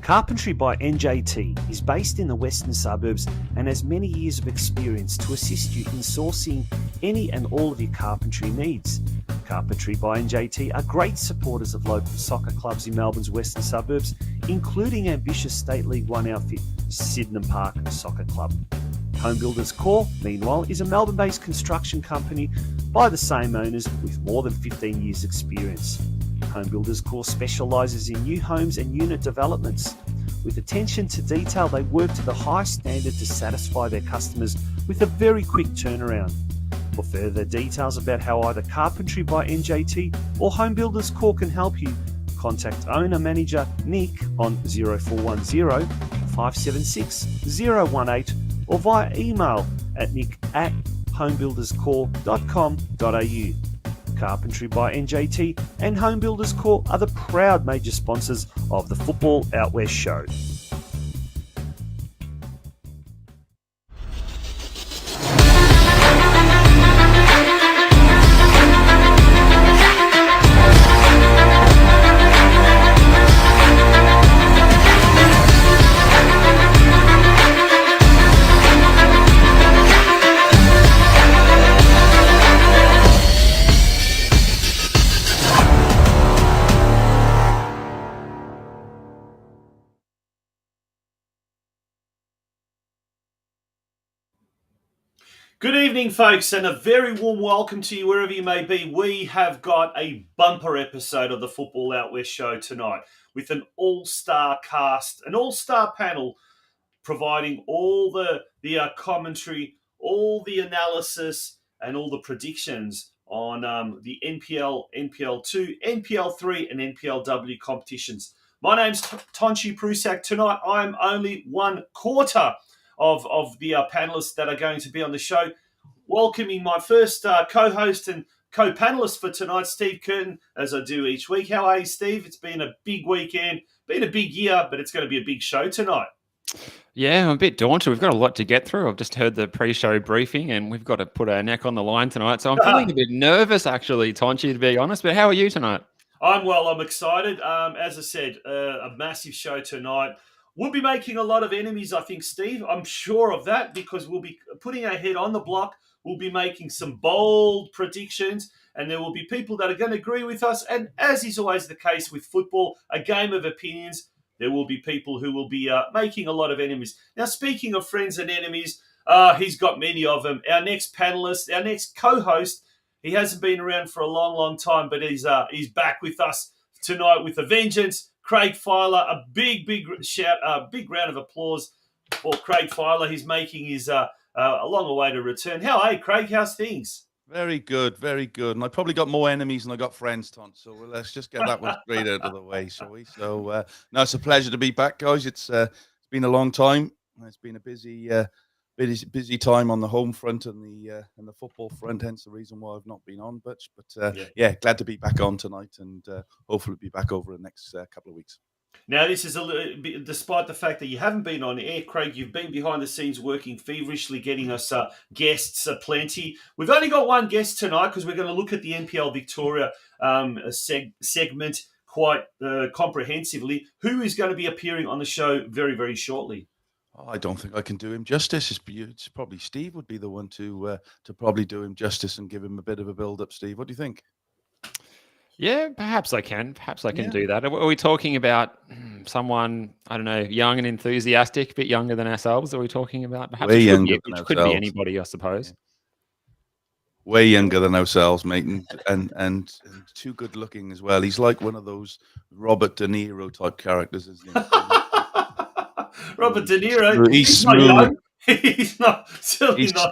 Carpentry by NJT is based in the western suburbs and has many years of experience to assist you in sourcing any and all of your carpentry needs. Carpentry by NJT are great supporters of local soccer clubs in Melbourne's western suburbs, including ambitious State League One outfit Sydenham Park Soccer Club. Home Builders Corp, meanwhile, is a Melbourne-based construction company by the same owners with more than 15 years' experience. Home Builders Corp specialises in new homes and unit developments. With attention to detail, they work to the highest standard to satisfy their customers with a very quick turnaround. For further details about how either Carpentry by NJT or Home Builders Corp can help you, contact owner-manager Nick on 0410 576 018 or via email at nick@homebuilderscorp.com.au. Carpentry by NJT and Home Builders Corp are the proud major sponsors of the Football Out West show. Good evening, folks, and a very warm welcome to you wherever you may be. We have got a bumper episode of the Football Out West show tonight with an all-star cast, an all-star panel providing all the commentary, all the analysis, and all the predictions on the NPL, NPL2, NPL3, and NPLW competitions. My name's Tonci Prusak. Tonight, I'm only one quarter of the panelists that are going to be on the show. Welcoming my first co-host and co-panelist for tonight, Steve Curtin, as I do each week. How are you, Steve? It's been a big weekend, been a big year, but it's going to be a big show tonight. Yeah, I'm a bit daunted. We've got a lot to get through. I've just heard the pre-show briefing and we've got to put our neck on the line tonight. So I'm feeling a bit nervous, actually, Tonci, to be honest. But how are you tonight? I'm well. I'm excited. As I said, a massive show tonight. We'll be making a lot of enemies, I think, Steve. I'm sure of that because we'll be putting our head on the block. We'll be making some bold predictions and there will be people that are going to agree with us. And as is always the case with football, a game of opinions, there will be people who will be making a lot of enemies. Now, speaking of friends and enemies, he's got many of them. Our next panelist, our next co-host, he hasn't been around for a long, long time, but he's back with us tonight with Avengers. Craig Filer, a big round of applause for Craig Filer. He's making his a long-awaited return. How are you, Craig? How's things? Very good, very good. And I probably got more enemies than I got friends, Ton. So let's just get that one straight out of the way, shall we? So, no, it's a pleasure to be back, guys. It's been a long time. It's been a busy time on the home front and the football front. Hence the reason why I've not been on. But yeah, glad to be back on tonight, and hopefully be back over the next couple of weeks. Now, this is despite the fact that you haven't been on air, Craig. You've been behind the scenes working feverishly, getting us guests aplenty. We've only got one guest tonight because we're going to look at the NPL Victoria segment quite comprehensively. Who is going to be appearing on the show very, very shortly? I don't think I can do him justice. It's probably Steve would be the one to probably do him justice and give him a bit of a build-up. Steve, what do you think? Yeah, perhaps I can. Perhaps I can do that. Are we talking about someone, I don't know, young and enthusiastic, a bit younger than ourselves? Are we talking about perhaps way younger than ourselves? Could be anybody, I suppose. Way younger than ourselves, mate, and too good looking as well. He's like one of those Robert De Niro type characters, isn't he? Robert De Niro. He's smooth. He's not.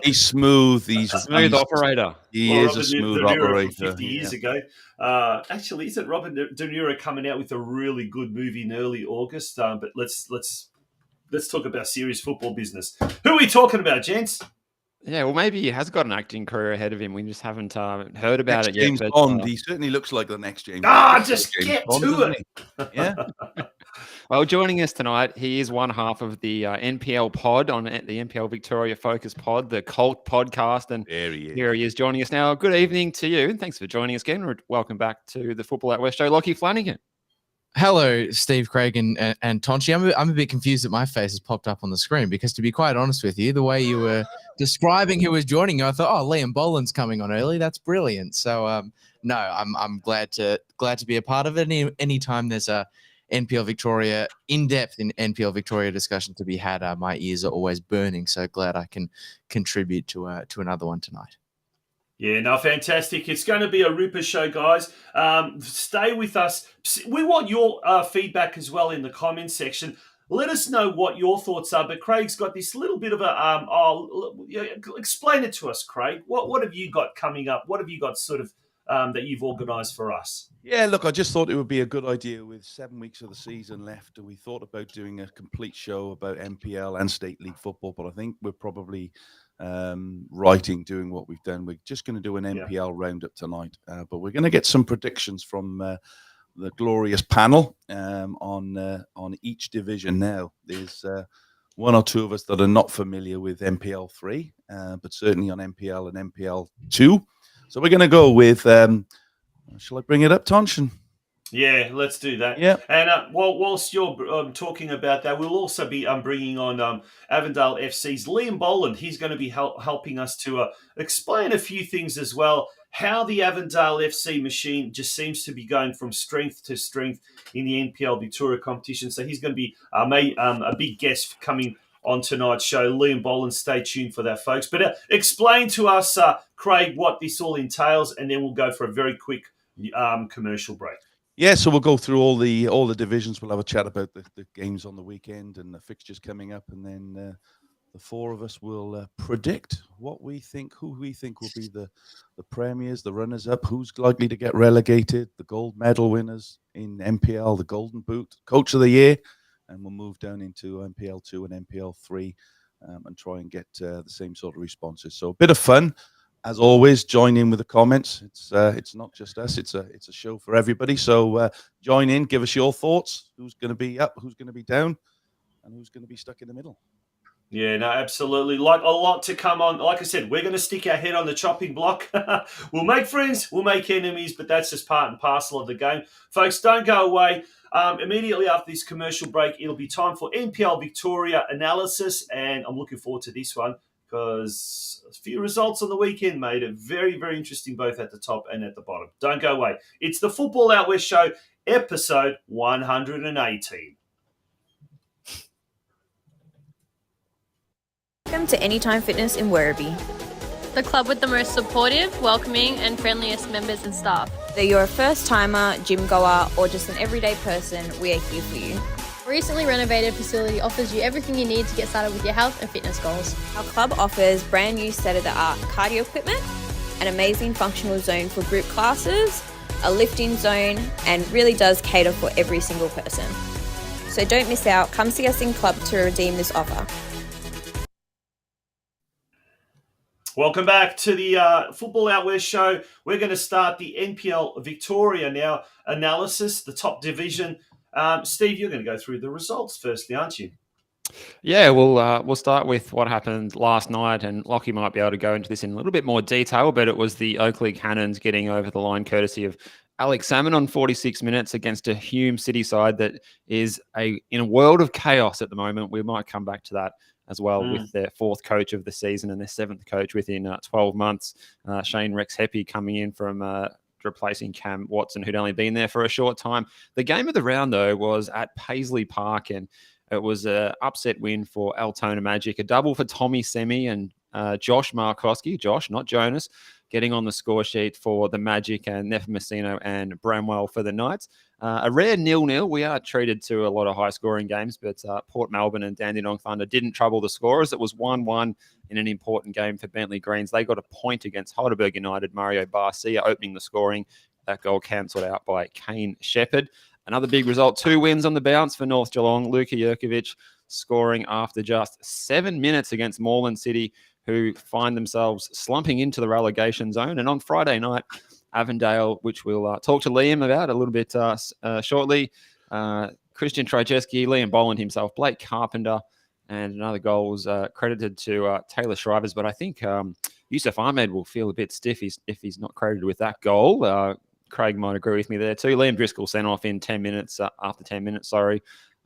He's smooth. He's a smooth operator. He is a smooth operator. 50 years ago. Actually, isn't Robert De Niro coming out with a really good movie in early August? But let's talk about serious football business. Who are we talking about, gents? Yeah, well, maybe he has got an acting career ahead of him. We just haven't heard about it yet. James Bond. He certainly looks like the next James. Just get to it. Yeah. Well, joining us tonight, he is one half of the NPL pod on the NPL Victoria Focus pod, the Cult podcast. And There he is. here he is joining us now. Good evening to you. And thanks for joining us again. Welcome back to the Football Out West show, LACHIE FLANNIGAN. Hello, Steve, Craig, and Tonci. I'm a bit confused that my face has popped up on the screen because, to be quite honest with you, the way you were describing who was joining you, I thought, oh, LIAM BOLAND's coming on early. That's brilliant. So, no, I'm glad to be a part of it. Anytime there's a NPL Victoria, in-depth in NPL Victoria discussion to be had, my ears are always burning. So glad I can contribute to another one tonight. Yeah, no, fantastic. It's going to be a ripper show, guys. Stay with us. We want your feedback as well in the comments section. Let us know what your thoughts are. But Craig's got this little bit of explain it to us, Craig. What have you got coming up? What have you got sort of that you've organised for us? Yeah, look, I just thought it would be a good idea with 7 weeks of the season left. And we thought about doing a complete show about NPL and State League football. But I think we're probably doing what we've done. We're just going to do an NPL roundup tonight, but we're going to get some predictions from the glorious panel on each division. Now there's one or two of us that are not familiar with NPL 3, but certainly on NPL and NPL 2. So we're going to go with shall I bring it up, Tonci? Yeah, let's do that. Yeah. And whilst you're talking about that, we'll also be bringing on Avondale FC's LIAM BOLAND. He's going to be helping us to explain a few things as well. How the Avondale FC machine just seems to be going from strength to strength in the NPL Victoria competition. So he's going to be a big guest coming on tonight's show. LIAM BOLAND, stay tuned for that, folks. But explain to us, Craig, what this all entails, and then we'll go for a very quick commercial break. Yeah, so we'll go through all the divisions. We'll have a chat about the games on the weekend and the fixtures coming up, and then the four of us will predict who we think will be the premiers, the runners-up, who's likely to get relegated, the gold medal winners in NPL, the Golden Boot, Coach of the Year, and we'll move down into NPL 2 and NPL 3 and try and get the same sort of responses. So a bit of fun. As always, join in with the comments. It's not just us. It's a show for everybody. So join in. Give us your thoughts. Who's going to be up? Who's going to be down? And who's going to be stuck in the middle? Yeah, no, absolutely. Like a lot to come on. Like I said, we're going to stick our head on the chopping block. We'll make friends. We'll make enemies. But that's just part and parcel of the game. Folks, don't go away. Immediately after this commercial break, it'll be time for NPL Victoria analysis. And I'm looking forward to this one, because a few results on the weekend made it very, very interesting, both at the top and at the bottom. Don't go away. It's the Football Out West show, episode 118. Welcome to Anytime Fitness in Werribee. The club with the most supportive, welcoming and friendliest members and staff. Whether you're a first-timer, gym goer or just an everyday person, we are here for you. Recently renovated facility offers you everything you need to get started with your health and fitness goals. Our club offers brand new state-of-the-art cardio equipment, an amazing functional zone for group classes, a lifting zone, and really does cater for every single person. So don't miss out. Come see us in club to redeem this offer. Welcome back to the Football Out West show. We're going to start the NPL Victoria now analysis, the top division. Steve, you're going to go through the results firstly, aren't you? Yeah, we'll start with what happened last night, and LACHIE might be able to go into this in a little bit more detail, but it was the Oakley Cannons getting over the line courtesy of Alex Salmon on 46 minutes against a Hume City side that is in a world of chaos at the moment. We might come back to that as well with their fourth coach of the season and their seventh coach within 12 months. Shane Rex Heppy coming in from replacing Cam Watson, who'd only been there for a short time. The game of the round, though, was at Paisley Park, and it was an upset win for Altona Magic, a double for Tommy Semi and Josh Markowski, Josh, not Jonas, getting on the score sheet for the Magic, and Neff Messino and Bramwell for the Knights. A rare 0-0. We are treated to a lot of high-scoring games, but Port Melbourne and Dandenong Thunder didn't trouble the scorers. It was 1-1 in an important game for Bentley Greens. They got a point against Heidelberg United. Mario Barcia opening the scoring. That goal cancelled out by Kane Shepherd. Another big result, 2 wins on the bounce for North Geelong. Luka Jurkovic scoring after just 7 minutes against Moreland City, who find themselves slumping into the relegation zone. And on Friday night, Avondale, which we'll talk to Liam about a little bit shortly, Christian Trajewski, Liam Boland himself, Blake Carpenter, and another goal was credited to Taylor Shrivers. But I think Yusuf Ahmed will feel a bit stiff if he's not credited with that goal. Craig might agree with me there too. Liam Driscoll sent off in 10 minutes, after 10 minutes,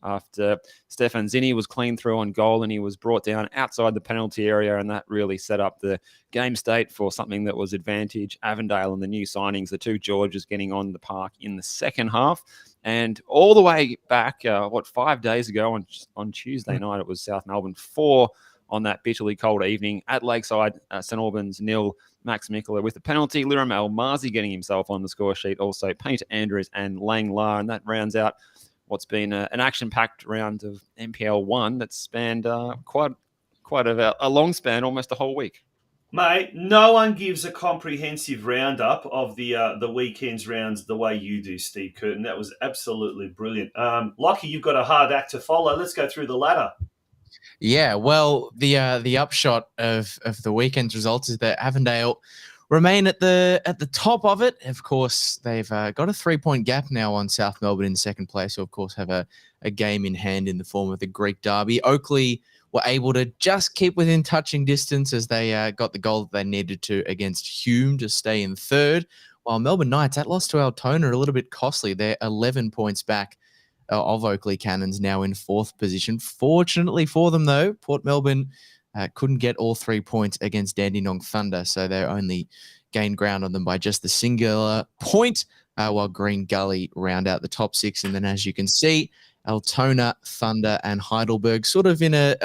after Stefan Zinni was clean through on goal, and he was brought down outside the penalty area, and that really set up the game state for something that was advantage Avondale and the new signings, the two Georges getting on the park in the second half. And all the way back, 5 days ago on Tuesday night, it was South Melbourne 4 on that bitterly cold evening at Lakeside. St Albans 0, Max Mikula with a penalty. Liram Almazi getting himself on the score sheet. Also, Painter Andrews and Lang La. And that rounds out what's been an action-packed round of NPL 1 that's spanned quite a long span, almost a whole week. Mate, no one gives a comprehensive roundup of the weekend's rounds the way you do, Steve Curtin. That was absolutely brilliant. Lockie, you've got a hard act to follow. Let's go through the ladder. Yeah, well, the upshot of the weekend's results is that Avondale remain at the top of it. Of course, they've got a 3-point gap now on South Melbourne in second place, who of course have a game in hand in the form of the Greek derby. Oakley were able to just keep within touching distance as they got the goal that they needed to against Hume to stay in third, while Melbourne Knights, that loss to Altona, a little bit costly. They're 11 points back of Oakley Cannons, now in fourth position. Fortunately for them, though, Port Melbourne couldn't get all 3 points against Dandenong Thunder, so they only gained ground on them by just the singular point, while Green Gully round out the top 6. And then, as you can see, Altona, Thunder, and Heidelberg sort of in a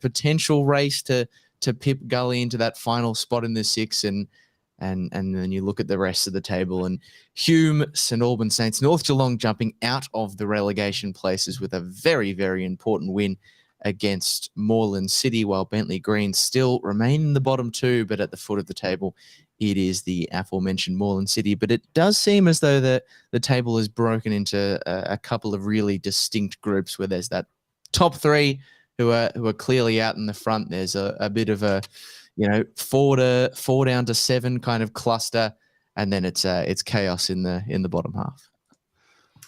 potential race to pip Gully into that final spot in the 6. And then you look at the rest of the table, and Hume, St Albans Saints, North Geelong jumping out of the relegation places with a very, very important win against Moreland City, while Bentley Green still remain in the bottom 2, but at the foot of the table, it is the aforementioned Moreland City. But it does seem as though the table is broken into a couple of really distinct groups, where there's that top 3 who are clearly out in the front. There's a bit of a 4 down to 7 kind of cluster, and then it's chaos in the bottom half.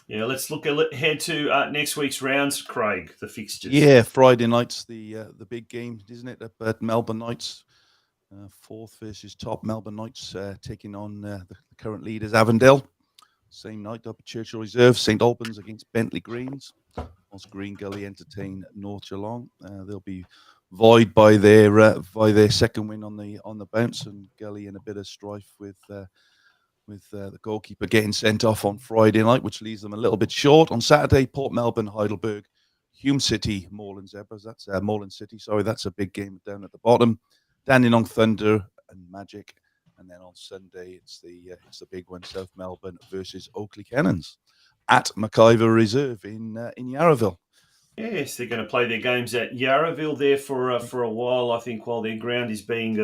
Yeah, let's head to next week's rounds, Craig, the fixtures. Yeah, Friday night's the big game, isn't it? At Melbourne Knights, 4th versus top. Melbourne Knights taking on the current leaders, Avondale. Same night up at Churchill Reserve, St Albans against Bentley Greens. Whilst Green Gully entertain North Geelong. They'll be void by their second win on the bounce, and Gully in a bit of strife with the goalkeeper getting sent off on Friday night, which leaves them a little bit short. On Saturday, Port Melbourne, Heidelberg, Hume City, Moreland Zebras. That's Moreland City. Sorry, that's a big game down at the bottom. Dandenong Thunder and Magic, and then on Sunday it's the big one, South Melbourne versus Oakley Cannons at McIver Reserve in Yarraville. Yes, they're going to play their games at Yarraville there for a while, I think, while their ground is being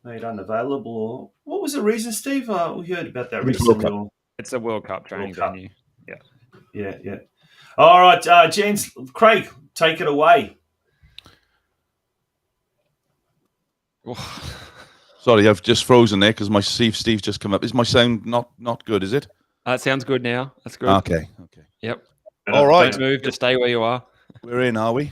made unavailable. Or what was the reason, Steve? We heard about that recently. It's a World Cup training venue. Yeah. All right, gents. Craig, take it away. Sorry, I've just frozen there because my Steve's just come up. Is my sound not good, is it? It sounds good now. That's good. Okay. Yep. All right. Don't move. Just stay where you are. We're in, are we?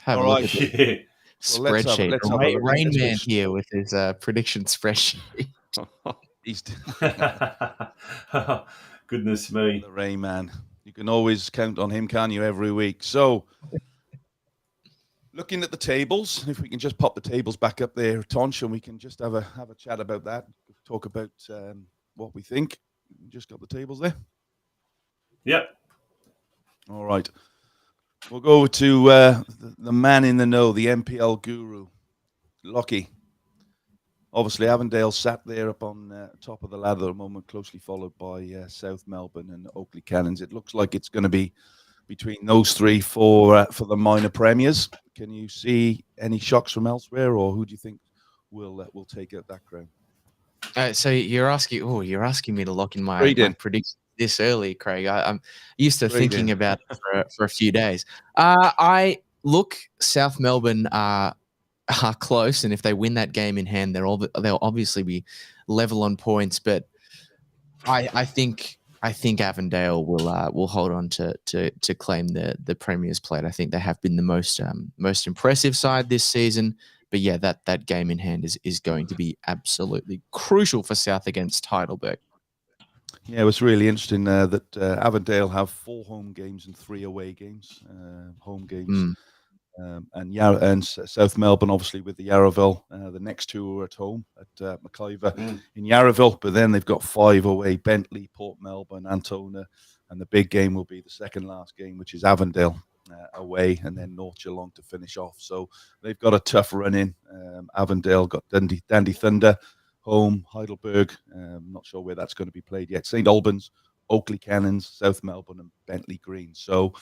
Have All a look right. at the spreadsheet. Let's have a look. Rain Man here with his prediction spreadsheet. He's Goodness me. the Rain Man. You can always count on him, can you, every week? So, looking at the tables, if we can just pop the tables back up there, Tonci, and we can just have a chat about that, talk about what we think. You just got the tables there? Yep. All right. We'll go to the man in the know, the NPL guru, Lockie. Obviously, Avondale sat there up on top of the ladder at the moment, closely followed by South Melbourne and Oakley Cannons. It looks like it's going to be between those 3 for the minor premiers. Can you see any shocks from elsewhere, or who do you think will take out that crown? So you're asking me to lock in my prediction this early, Craig. I'm used to thinking about it for a few days. South Melbourne are close, and if they win that game in hand, they'll obviously be level on points. But I think I think Avondale will hold on to claim the Premier's plate. I think they have been the most impressive side this season. But yeah, that game in hand is going to be absolutely crucial for South against Heidelberg. Yeah, it was really interesting that Avondale have 4 home games and 3 away games. Home games. And South Melbourne, obviously, with the Yarraville. The next 2 are at home at McIver in Yarraville, but then they've got 5 away: Bentley, Port Melbourne, Antona, and the big game will be the second last game, which is Avondale away, and then North Geelong to finish off. So they've got a tough run in. Avondale got Dandy Thunder home, Heidelberg. Not sure where that's going to be played yet. St Albans, Oakley Cannons, South Melbourne, and Bentley Green. So.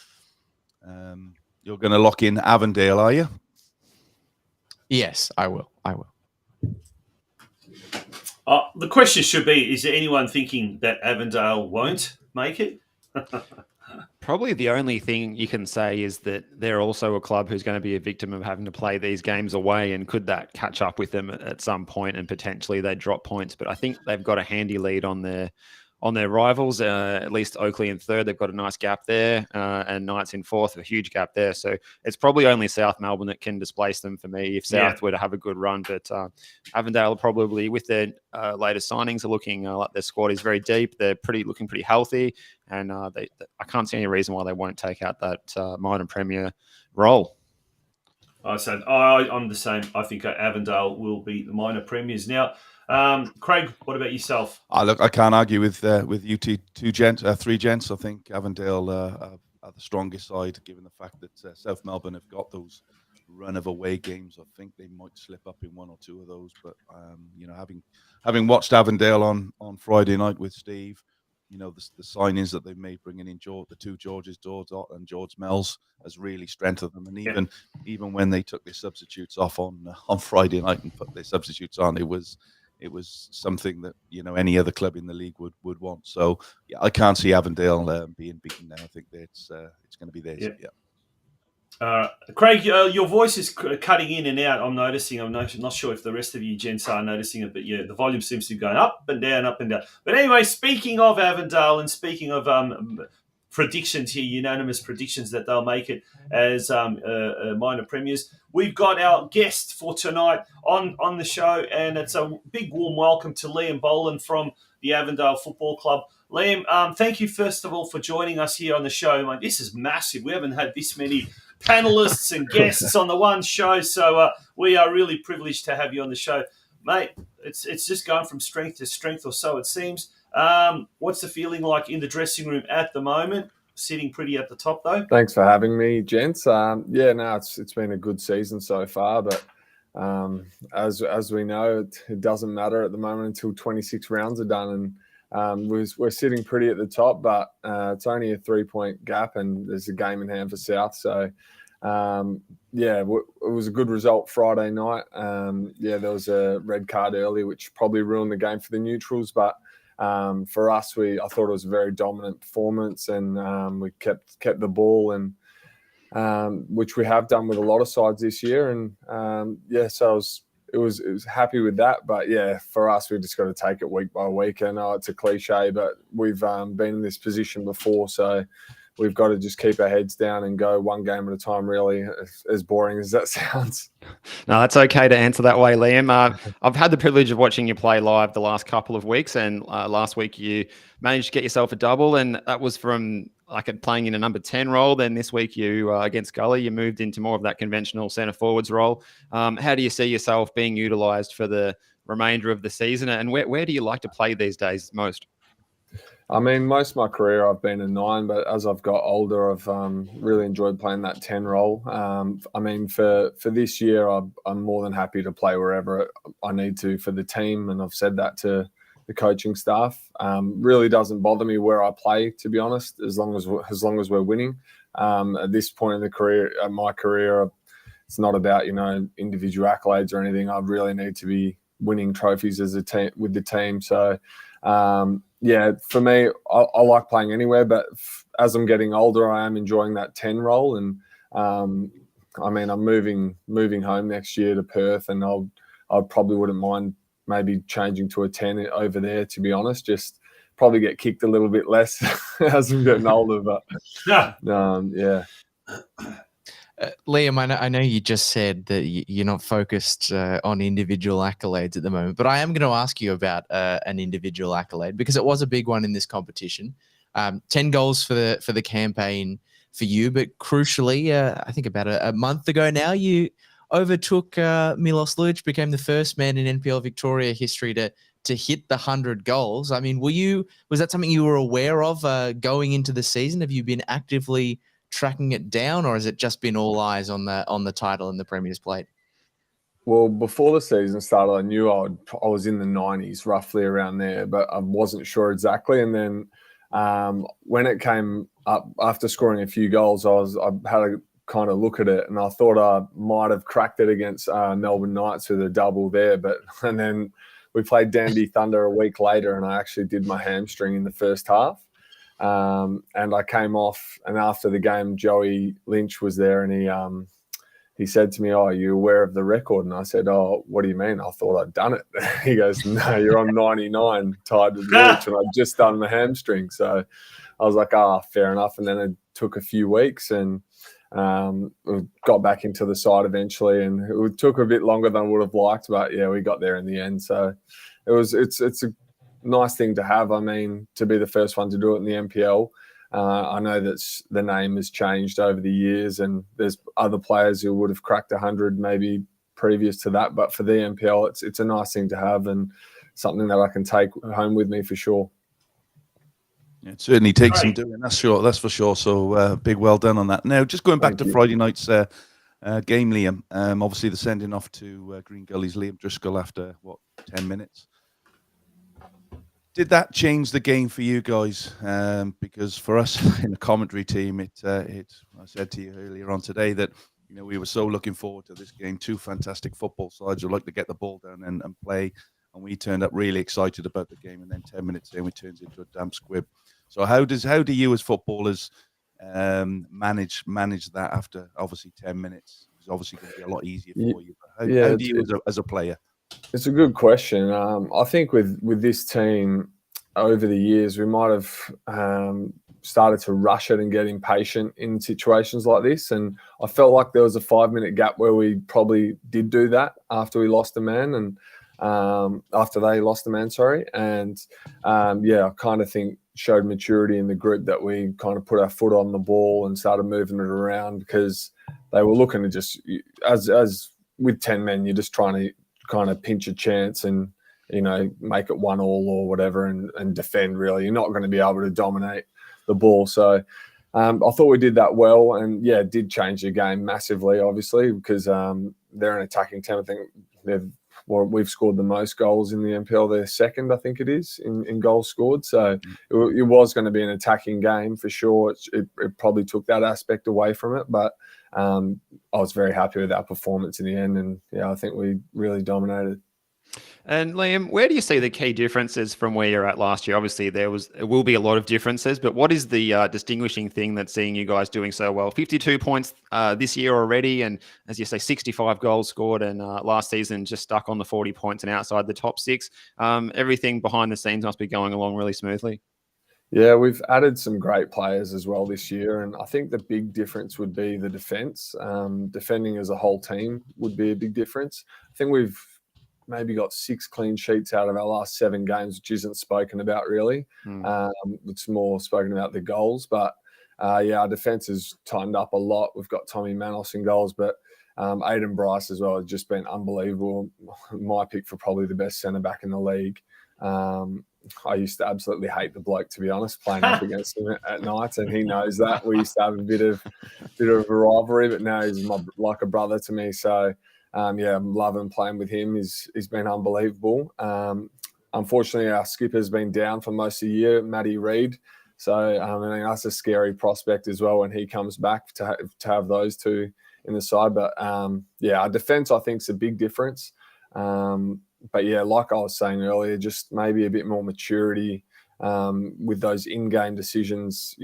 You're going to lock in Avondale, are you? Yes, I will. The question should be, is there anyone thinking that Avondale won't make it? Probably the only thing you can say is that they're also a club who's going to be a victim of having to play these games away, and could that catch up with them at some point and potentially they drop points. But I think they've got a handy lead on their rivals, at least Oakley in third. They've got a nice gap there, and Knights in fourth, a huge gap there. So it's probably only South Melbourne that can displace them for me if South were to have a good run. But Avondale probably, with their latest signings, are looking like their squad is very deep. They're looking pretty healthy, and I can't see any reason why they won't take out that minor premier role. I'm the same. I think Avondale will be the minor premiers now. Craig, what about yourself? Look, I can't argue with you three gents. I think Avondale are the strongest side, given the fact that South Melbourne have got those run of away games. I think they might slip up in 1 or 2 of those. But having watched Avondale on Friday night with Steve, the signings that they've made, bringing in the 2 Georges, George and George Mells, has really strengthened them. And even when they took their substitutes off on Friday night and put their substitutes on, it was something that any other club in the league would want. So yeah, I can't see Avondale being beaten now. I think that it's going to be theirs. Craig, your voice is cutting in and out. I'm noticing. I'm not sure if the rest of you gents are noticing it, but yeah, the volume seems to be going up and down, up and down. But anyway, speaking of Avondale and speaking of predictions here, unanimous predictions that they'll make it as minor premiers, we've got our guest for tonight on the show, and it's a big warm welcome to Liam Boland from the Avondale Football Club. Liam, thank you first of all for joining us here on the show. Mate, this is massive. We haven't had this many panelists and guests on the one show, so we are really privileged to have you on the show. Mate, it's just going from strength to strength, or so it seems. What's the feeling like in the dressing room at the moment? Sitting pretty at the top, though. Thanks for having me, gents. It's been a good season so far, but as we know, it doesn't matter at the moment until 26 rounds are done, and we're sitting pretty at the top, but it's only a 3-point gap, and there's a game in hand for South. So it was a good result Friday night. There was a red card early, which probably ruined the game for the neutrals, but for us, I thought it was a very dominant performance, and we kept the ball, and which we have done with a lot of sides this year. And so I was happy with that. But yeah, for us, we just got to take it week by week. I know it's a cliche, but we've been in this position before, so we've got to just keep our heads down and go one game at a time, really, as boring as that sounds. No, that's okay to answer that way, Liam. I've had the privilege of watching you play live the last couple of weeks, and last week you managed to get yourself a double, and that was from playing in a number 10 role. Then this week you, against Gully, you moved into more of that conventional centre forwards role. How do you see yourself being utilised for the remainder of the season, and where do you like to play these days most? I mean, most of my career I've been a 9, but as I've got older, I've really enjoyed playing that 10 role. I mean, for this year, I'm more than happy to play wherever I need to for the team, and I've said that to the coaching staff. Really doesn't bother me where I play, to be honest, as long as we're winning. At this point in my career, it's not about individual accolades or anything. I really need to be winning trophies as a team with the team. So. For me, I like playing anywhere, but as I'm getting older, I am enjoying that 10 role. And I'm moving home next year to Perth, and I probably wouldn't mind maybe changing to a 10 over there, to be honest, just probably get kicked a little bit less as I'm getting older. But yeah. Liam, I know you just said that you're not focused on individual accolades at the moment, but I am going to ask you about an individual accolade because it was a big one in this competition. 10 goals for the campaign for you, but crucially, I think about a month ago now, you overtook Milos Lujic, became the first man in NPL Victoria history to hit the 100 goals. I mean, was that something you were aware of going into the season? Have you been actively tracking it down, or has it just been all eyes on the title and the Premier's Plate? Well, before the season started, I knew I was in the 90s, roughly around there, but I wasn't sure exactly. And then when it came up after scoring a few goals, I had a kind of look at it, and I thought I might have cracked it against Melbourne Knights with a double there. And then we played Dandy Thunder a week later, and I actually did my hamstring in the first half. And I came off, and after the game, Joey Lynch was there, and he said to me, "Oh, are you aware of the record?" And I said, "Oh, what do you mean?" I thought I'd done it. He goes, "No, you're on 99, tied with Lynch," and I'd just done the hamstring. So I was like, fair enough. And then it took a few weeks, and got back into the side eventually, and it took a bit longer than I would have liked, but yeah, we got there in the end. So it's a nice thing to have. I mean, to be the first one to do it in the NPL. I know that the name has changed over the years, and there's other players who would have cracked 100 maybe previous to that. But for the NPL, it's a nice thing to have, and something that I can take home with me for sure. Yeah, it certainly takes some doing. That's for sure. So big well done on that. Now, just going back to Friday night's game, Liam. Obviously, the sending off to Green Gully's Liam Driscoll after 10 minutes. Did that change the game for you guys? Because for us in the commentary team, I said to you earlier on today that we were so looking forward to this game. Two fantastic football sides who like to get the ball down and play, and we turned up really excited about the game. And then 10 minutes in, it turns into a damp squib. So how do you as footballers manage that after obviously 10 minutes? It's obviously going to be a lot easier for you. But how do you as a player? It's a good question. I think with this team over the years, we might have started to rush it and get impatient in situations like this. And I felt like there was a 5-minute gap where we probably did do that after we lost a man, and after they lost a man, sorry. And I kind of think showed maturity in the group that we kind of put our foot on the ball and started moving it around, because they were looking to just, as with 10 men, you're just trying to kind of pinch a chance and make it 1-1 or whatever, and defend. Really, you're not going to be able to dominate the ball. So I thought we did that well, and it did change the game massively, obviously, because they're an attacking team. I think we've scored the most goals in the NPL. They're second, I think it is, in goals scored. So it was going to be an attacking game for sure. It probably took that aspect away from it, but I was very happy with our performance in the end, and I think we really dominated. And Liam, where do you see the key differences from where you're at last year? Obviously, there will be a lot of differences, but what is the distinguishing thing that's seeing you guys doing so well? 52 points this year already, and as you say, 65 goals scored, and last season just stuck on the 40 points and outside the top 6. Everything behind the scenes must be going along really smoothly. Yeah, we've added some great players as well this year, and I think the big difference would be the defence. Defending as a whole team would be a big difference. I think we've maybe got 6 clean sheets out of our last 7 games, which isn't spoken about really. It's more spoken about the goals, but our defence has tightened up a lot. We've got Tommy Manos in goals, but Aiden Bryce as well has just been unbelievable. My pick for probably the best centre back in the league. I used to absolutely hate the bloke, to be honest, playing up against him at night, and he knows that. We used to have a bit of a rivalry, but now he's like a brother to me. So I'm loving playing with him. He's been unbelievable. Unfortunately, our skipper's been down for most of the year, Matty Reid. So I mean, that's a scary prospect as well when he comes back to have those two in the side. But our defence, I think, is a big difference. But like I was saying earlier, just maybe a bit more maturity with those in-game decisions,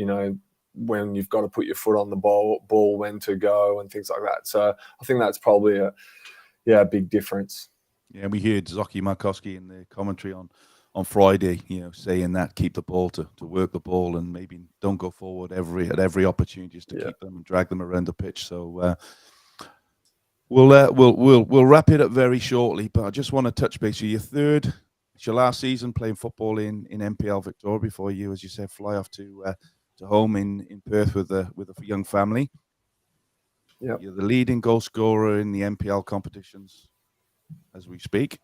when you've got to put your foot on the ball, when to go and things like that. So I think that's probably a big difference. Yeah, we heard Zoki Markowski in the commentary on on Friday, saying that keep the ball to work the ball and maybe don't go forward at every opportunity just to keep them and drag them around the pitch. So we'll wrap it up very shortly. But I just want to touch base with you. It's your last season playing football in NPL Victoria before you, as you said, fly off to home in Perth with a young family. Yep. You're the leading goal scorer in the NPL competitions as we speak.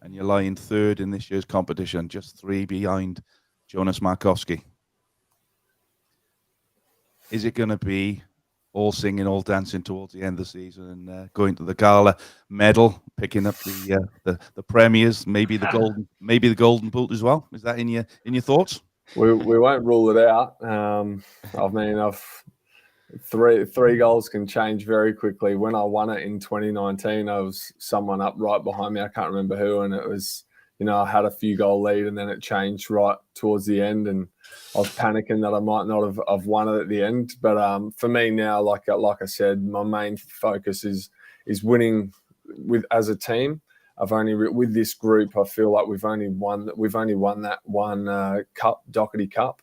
And you're lying third in this year's competition, just 3 behind Jonas Markowski. Is it going to be all singing, all dancing towards the end of the season and going to the gala medal, picking up the premiers, maybe the golden boot as well? Is that in your thoughts? We won't rule it out. I mean, three goals can change very quickly. When I won it in 2019, I was someone up right behind me. I can't remember who, and it was, I had a few goal lead, and then it changed right towards the end, and I was panicking that I might not have won it at the end. But for me now, like I said, my main focus is winning as a team. I've only with this group, I feel like we've only won that one cup, Doherty Cup.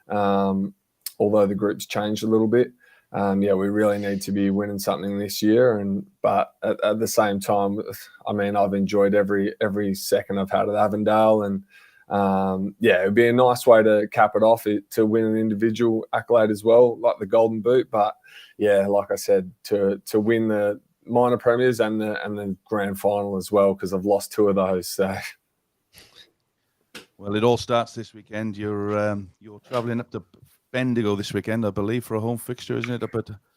Although the group's changed a little bit. We really need to be winning something this year. But at the same time, I mean, I've enjoyed every second I've had at Avondale, and it'd be a nice way to cap it off, to win an individual accolade as well, like the Golden Boot. But like I said, to win the minor premiers and the grand final as well, because I've lost 2 of those. So. Well, it all starts this weekend. You're travelling up to Bendigo this weekend, I believe, for a home fixture, isn't it?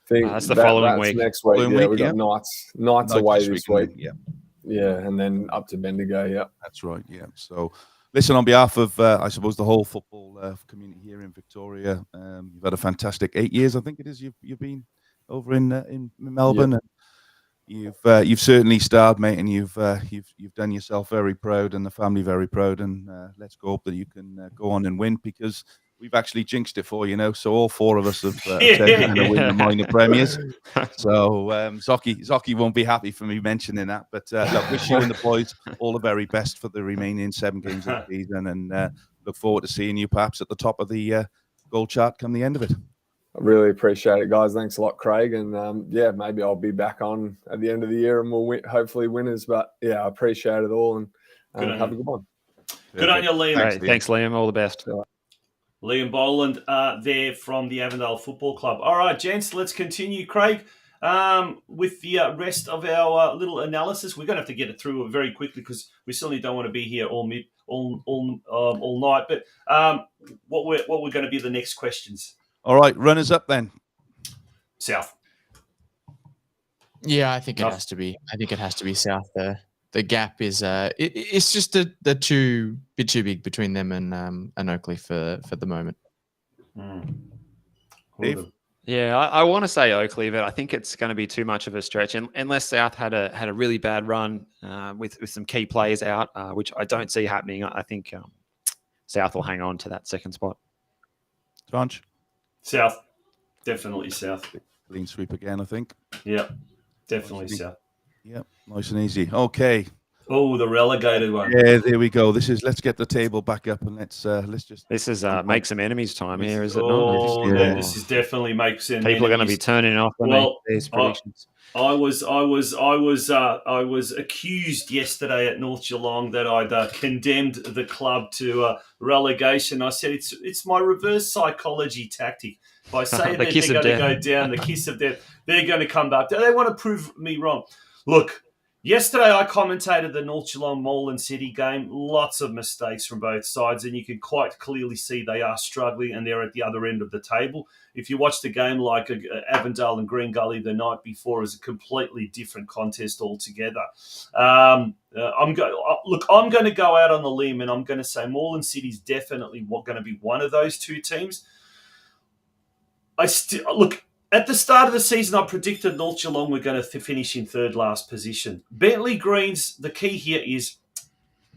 That's the following week. Next week. We've got nights away this week. Yeah, and then up to Bendigo. Yeah, that's right. Yeah. So, listen, on behalf of I suppose the whole football community here in Victoria, you've had a fantastic 8 years. I think it is. You've been over in Melbourne. Yep. You've certainly starred, mate, and you've done yourself very proud and the family very proud. And let's go hope that you can go on and win, because we've actually jinxed it for you. So all 4 of us have said we're going to win the minor premiers. So Zocchi won't be happy for me mentioning that. But look, wish you and the boys all the very best for the remaining 7 games of the season, and look forward to seeing you perhaps at the top of the goal chart come the end of it. I really appreciate it, guys. Thanks a lot, Craig. And maybe I'll be back on at the end of the year and we'll hopefully winners. But I appreciate it all, and have a good one. Good on you, Liam. Thanks, Liam. All the best. Liam Boland there from the Avondale Football Club. All right, gents, let's continue, Craig, with the rest of our little analysis. We're going to have to get it through very quickly because we certainly don't want to be here all night. But what we're going to be the next questions? All right, runners up then. South. Yeah, I think it has to be. I think it has to be South. The gap is it's just the bit too big between them and Oakley for the moment. Yeah, I want to say Oakley, but I think it's going to be too much of a stretch, unless South had a really bad run with some key players out, which I don't see happening. I think South will hang on to that second spot. Tonci. South, definitely South. Clean sweep again, I think. Yeah, definitely South. Yep, nice and easy. Okay. Oh, the relegated one. Yeah, there we go. Let's get the table back up and let's just. This is make some enemies time here, is it not? Oh, yeah. This is definitely make some. People are going to be turning off on these predictions. I was accused yesterday at North Geelong that I'd condemned the club to relegation. I said it's my reverse psychology tactic. If I say that they're going to go down, the kiss of death, they're going to come back. They want to prove me wrong. Look, yesterday I commentated the North Geelong Moreland City game. Lots of mistakes from both sides, and you can quite clearly see they are struggling and they're at the other end of the table. If you watch the game like Avondale and Green Gully the night before, is a completely different contest altogether. I'm going to go out on the limb and I'm going to say Moreland City's definitely going to be one of those 2 teams. At the start of the season, I predicted North Geelong were going to finish in 3rd last position. Bentley Greens, the key here is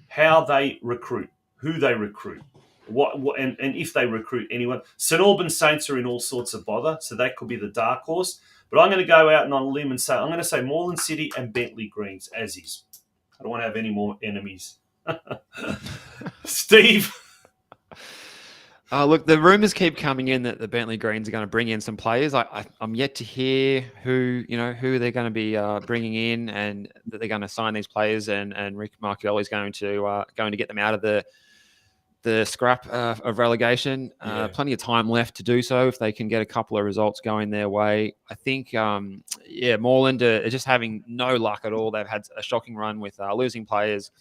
how they recruit, who they recruit, and if they recruit anyone. St Albans Saints are in all sorts of bother, so that could be the dark horse. But I'm going to go out on a limb and say I'm going to say Moreland City and Bentley Greens as is. I don't want to have any more enemies. Steve. Look, the rumours keep coming in that the Bentley Greens are going to bring in some players. I'm yet to hear who they're going to be bringing in, and that they're going to sign these players. And Rick Marchioli is going to get them out of the scrap of relegation. Plenty of time left to do so if they can get a couple of results going their way. I think, Moreland are just having no luck at all. They've had a shocking run with losing players,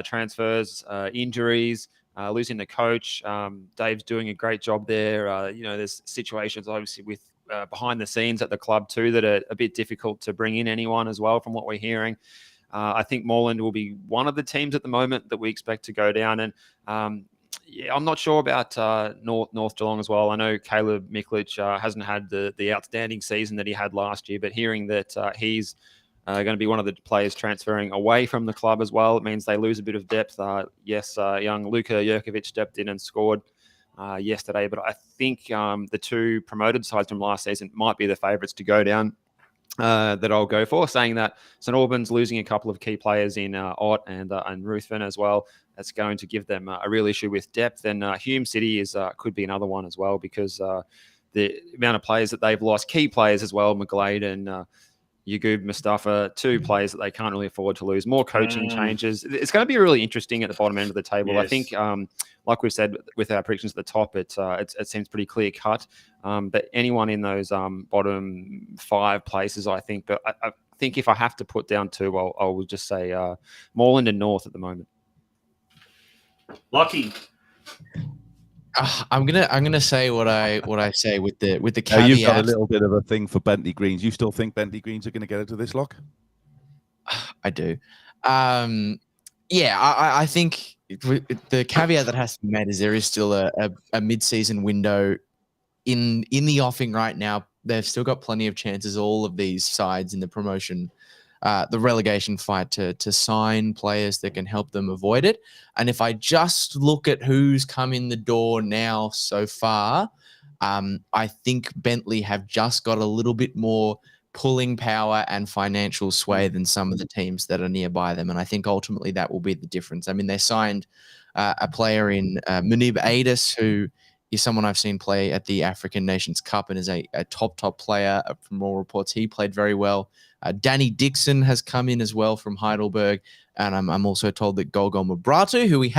transfers, injuries. Losing the coach. Dave's doing a great job there. There's situations obviously with behind the scenes at the club too that are a bit difficult to bring in anyone as well from what we're hearing. I think Moreland will be one of the teams at the moment that we expect to go down. And I'm not sure about North Geelong as well. I know Caleb Miklich hasn't had the outstanding season that he had last year, but hearing that he's going to be one of the players transferring away from the club as well. It means they lose a bit of depth. Young Luka Jurkovic stepped in and scored yesterday, but I think the two promoted sides from last season might be the favourites to go down that I'll go for, saying that St Albans losing a couple of key players in Ott and Ruthven as well. That's going to give them a real issue with depth. And Hume City could be another one as well, because the amount of players that they've lost, key players as well, McGlade and Yagub Mustafa, two players that they can't really afford to lose. More coaching changes. It's going to be really interesting at the bottom end of the table. Yes. I think, like we've said with our predictions at the top, it seems pretty clear cut. But anyone in those bottom 5 places, I think. But I think if I have to put down 2, I will just say Moreland and North at the moment. Lucky. I'm gonna say what I say with the caveat. You've got a little bit of a thing for Bentley Greens. You still think Bentley Greens are going to get into this lock? I do. I think the caveat that has to be made is there is still a mid-season window in the offing right now. They've still got plenty of chances, all of these sides in the promotion, the relegation fight, to sign players that can help them avoid it. And if I just look at who's come in the door now so far, I think Bentley have just got a little bit more pulling power and financial sway than some of the teams that are nearby them. And I think ultimately that will be the difference. I mean, they signed a player in Munib Adis, who is someone I've seen play at the African Nations Cup and is a top player. From all reports, he played very well. Danny Dixon has come in as well from Heidelberg. And I'm also told that Golgol Mabratu, who we've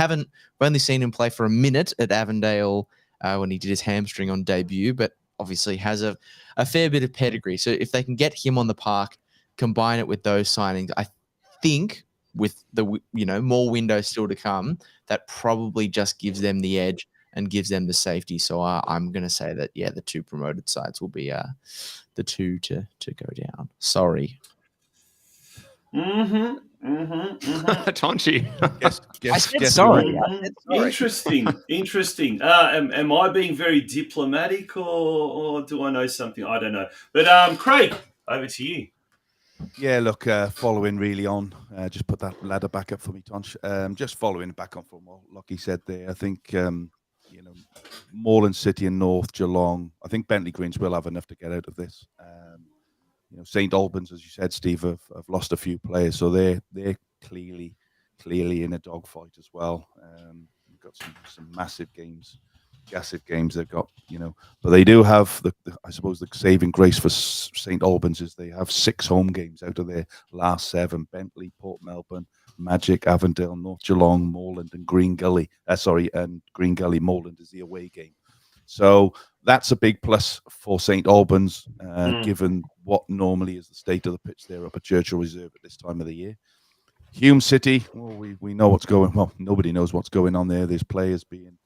only seen him play for a minute at Avondale when he did his hamstring on debut, but obviously has a fair bit of pedigree. So if they can get him on the park, combine it with those signings, I think with the more windows still to come, that probably just gives them the edge and gives them the safety. So I'm going to say that, the 2 promoted sides will be the 2 to go down. Sorry. Tonci. I said sorry. Interesting. Am I being very diplomatic, or do I know something? I don't know. But Craig, over to you. Yeah, look, following really on, just put that ladder back up for me, Tonch. Just following back on from what Lockie said there. I think, Moreland City and North Geelong, I think Bentley Greens will have enough to get out of this. St Albans, as you said, Steve, have lost a few players, so they're clearly in a dogfight as well. We've got some massive games they've got, but they do have I suppose the saving grace for St Albans is they have 6 home games out of their last 7: Bentley, Port Melbourne, Magic, Avondale, North Geelong, Moreland, and Green Gully. And Green Gully, Moreland is the away game. So that's a big plus for St Albans, given what normally is the state of the pitch there up at Churchill Reserve at this time of the year. Hume City, well, we know what's going on. Well, nobody knows what's going on there. There's players being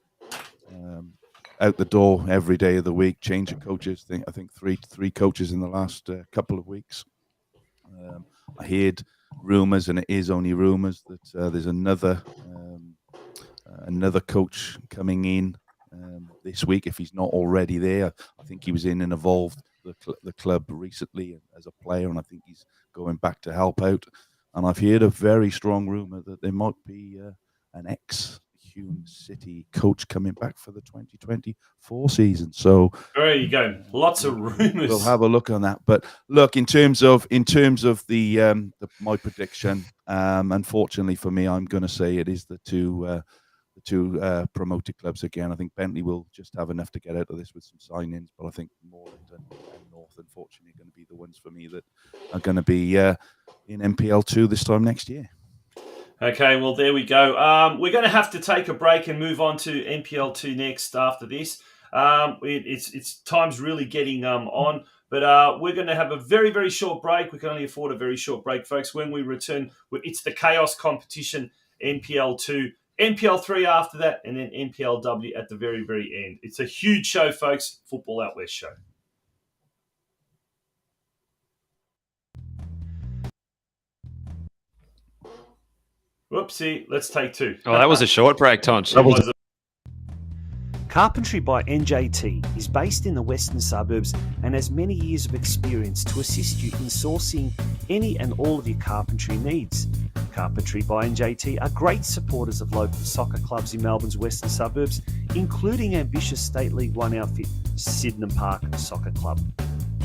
out the door every day of the week, change of coaches. I think three coaches in the last couple of weeks. I heard rumours, and it is only rumours, that there's another coach coming in this week, if he's not already there. I think he was in and involved the club recently as a player, and I think he's going back to help out. And I've heard a very strong rumour that there might be an ex-Hume City coach coming back for the 2024 season. So there you go. Lots of rumours. We'll have a look on that. But look, in terms of my prediction, unfortunately for me, I'm going to say it is the two two promoted clubs again. I think Bentley will just have enough to get out of this with some signings, but I think Moreland and North, unfortunately, are going to be the ones for me that are going to be in NPL2 this time next year. Okay, well, there we go. We're going to have to take a break and move on to NPL2 next after this. It's time's really getting on, but we're going to have a very, very short break. We can only afford a very short break, folks. When we return, it's the Chaos competition, NPL2, NPL3 after that, and then NPLW at the very, very end. It's a huge show, folks. Football Out West show. Whoopsie, let's take two. Oh, that was a short break, Tonci. Carpentry by NJT is based in the western suburbs and has many years of experience to assist you in sourcing any and all of your carpentry needs. Carpentry by NJT are great supporters of local soccer clubs in Melbourne's western suburbs, including ambitious State League One outfit Sydenham Park Soccer Club.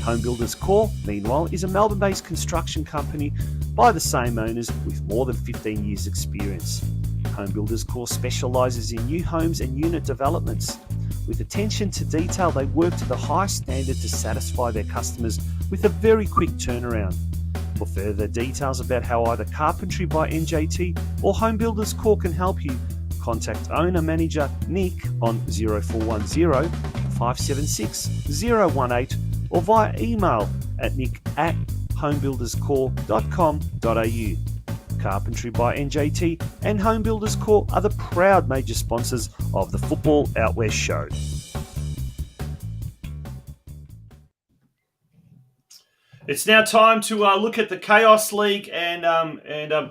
Home Builders Corp, meanwhile, is a Melbourne-based construction company by the same owners with more than 15 years' experience. Home Builders Corp specialises in new homes and unit developments. With attention to detail, they work to the highest standard to satisfy their customers with a very quick turnaround. For further details about how either Carpentry by NJT or Home Builders Corp can help you, contact owner-manager Nick on 0410 576 018 or via email at nick@homebuilderscorp.com.au. Carpentry by NJT and Home Builders Corp are the proud major sponsors of the Football Out West show. It's now time to look at the Chaos League, and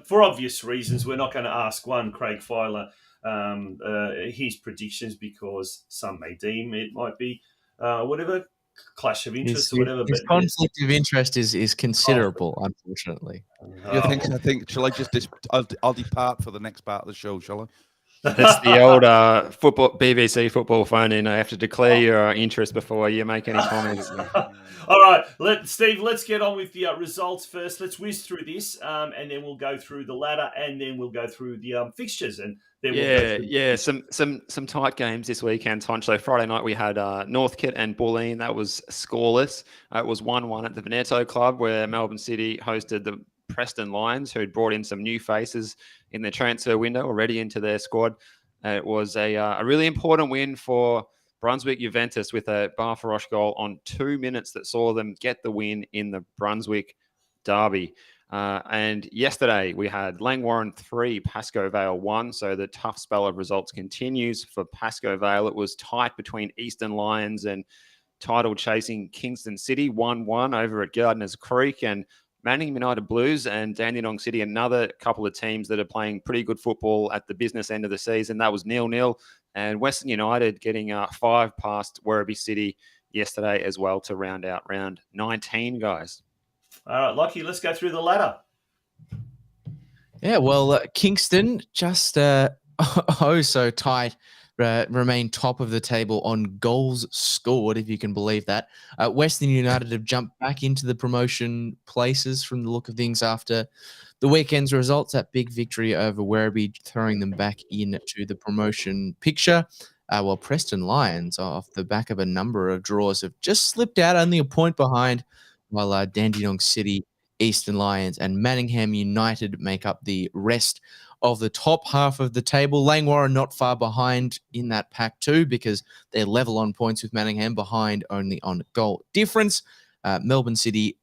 for obvious reasons, we're not going to ask Craig Filer his predictions because some may deem it might be whatever clash of interest or whatever. His conflict of interest is considerable, unfortunately. I think. Shall I just? I'll depart for the next part of the show. Shall I? That's the old BBC football phone in. I have to declare your interest before you make any comments. All right, Steve, let's get on with the results first. Let's whiz through this, and then we'll go through the ladder, and then we'll go through the fixtures, and then some tight games this weekend, Tonci. So Friday night we had Northcote and Bulleen. That was scoreless. It was 1-1 at the Veneto Club, where Melbourne City hosted the Preston Lions, who had brought in some new faces in their transfer window already into their squad. It was a really important win for Brunswick Juventus with a Barfarosh goal on 2 minutes that saw them get the win in the Brunswick derby. And yesterday we had Langwarrin 3, Pascoe Vale 1. So the tough spell of results continues for Pascoe Vale. It was tight between Eastern Lions and title chasing Kingston City 1-1 over at Gardeners Creek, and Manningham United Blues and Dandenong City, another couple of teams that are playing pretty good football at the business end of the season. That was 0-0. And Western United getting 5 past Werribee City yesterday as well to round out round 19, guys. All right, Lockie, let's go through the ladder. Yeah, well, Kingston just so tight. Remain top of the table on goals scored, if you can believe that. Western United have jumped back into the promotion places from the look of things after the weekend's results. That big victory over Werribee, throwing them back into the promotion picture. While Preston Lions, off the back of a number of draws, have just slipped out, only a point behind, while Dandenong City, Eastern Lions and Manningham United make up the rest of the top half of the table. Langwarrin not far behind in that pack too, because they're level on points with Manningham, behind only on goal difference. Melbourne City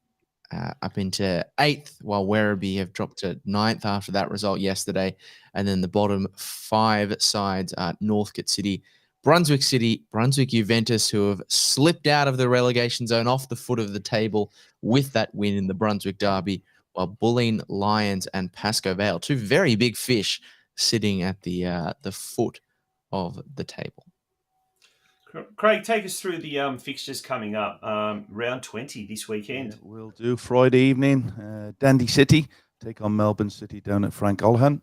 up into 8th, while Werribee have dropped to 9th after that result yesterday. And then the bottom 5 sides are Northcote City, Brunswick City, Brunswick Juventus, who have slipped out of the relegation zone off the foot of the table with that win in the Brunswick derby, while Bulleen, Lions and Pascoe Vale, 2 very big fish, sitting at the foot of the table. Craig, take us through the fixtures coming up. Round 20 this weekend. Yeah, we'll do Friday evening. Dandy City take on Melbourne City down at Frank Olhan.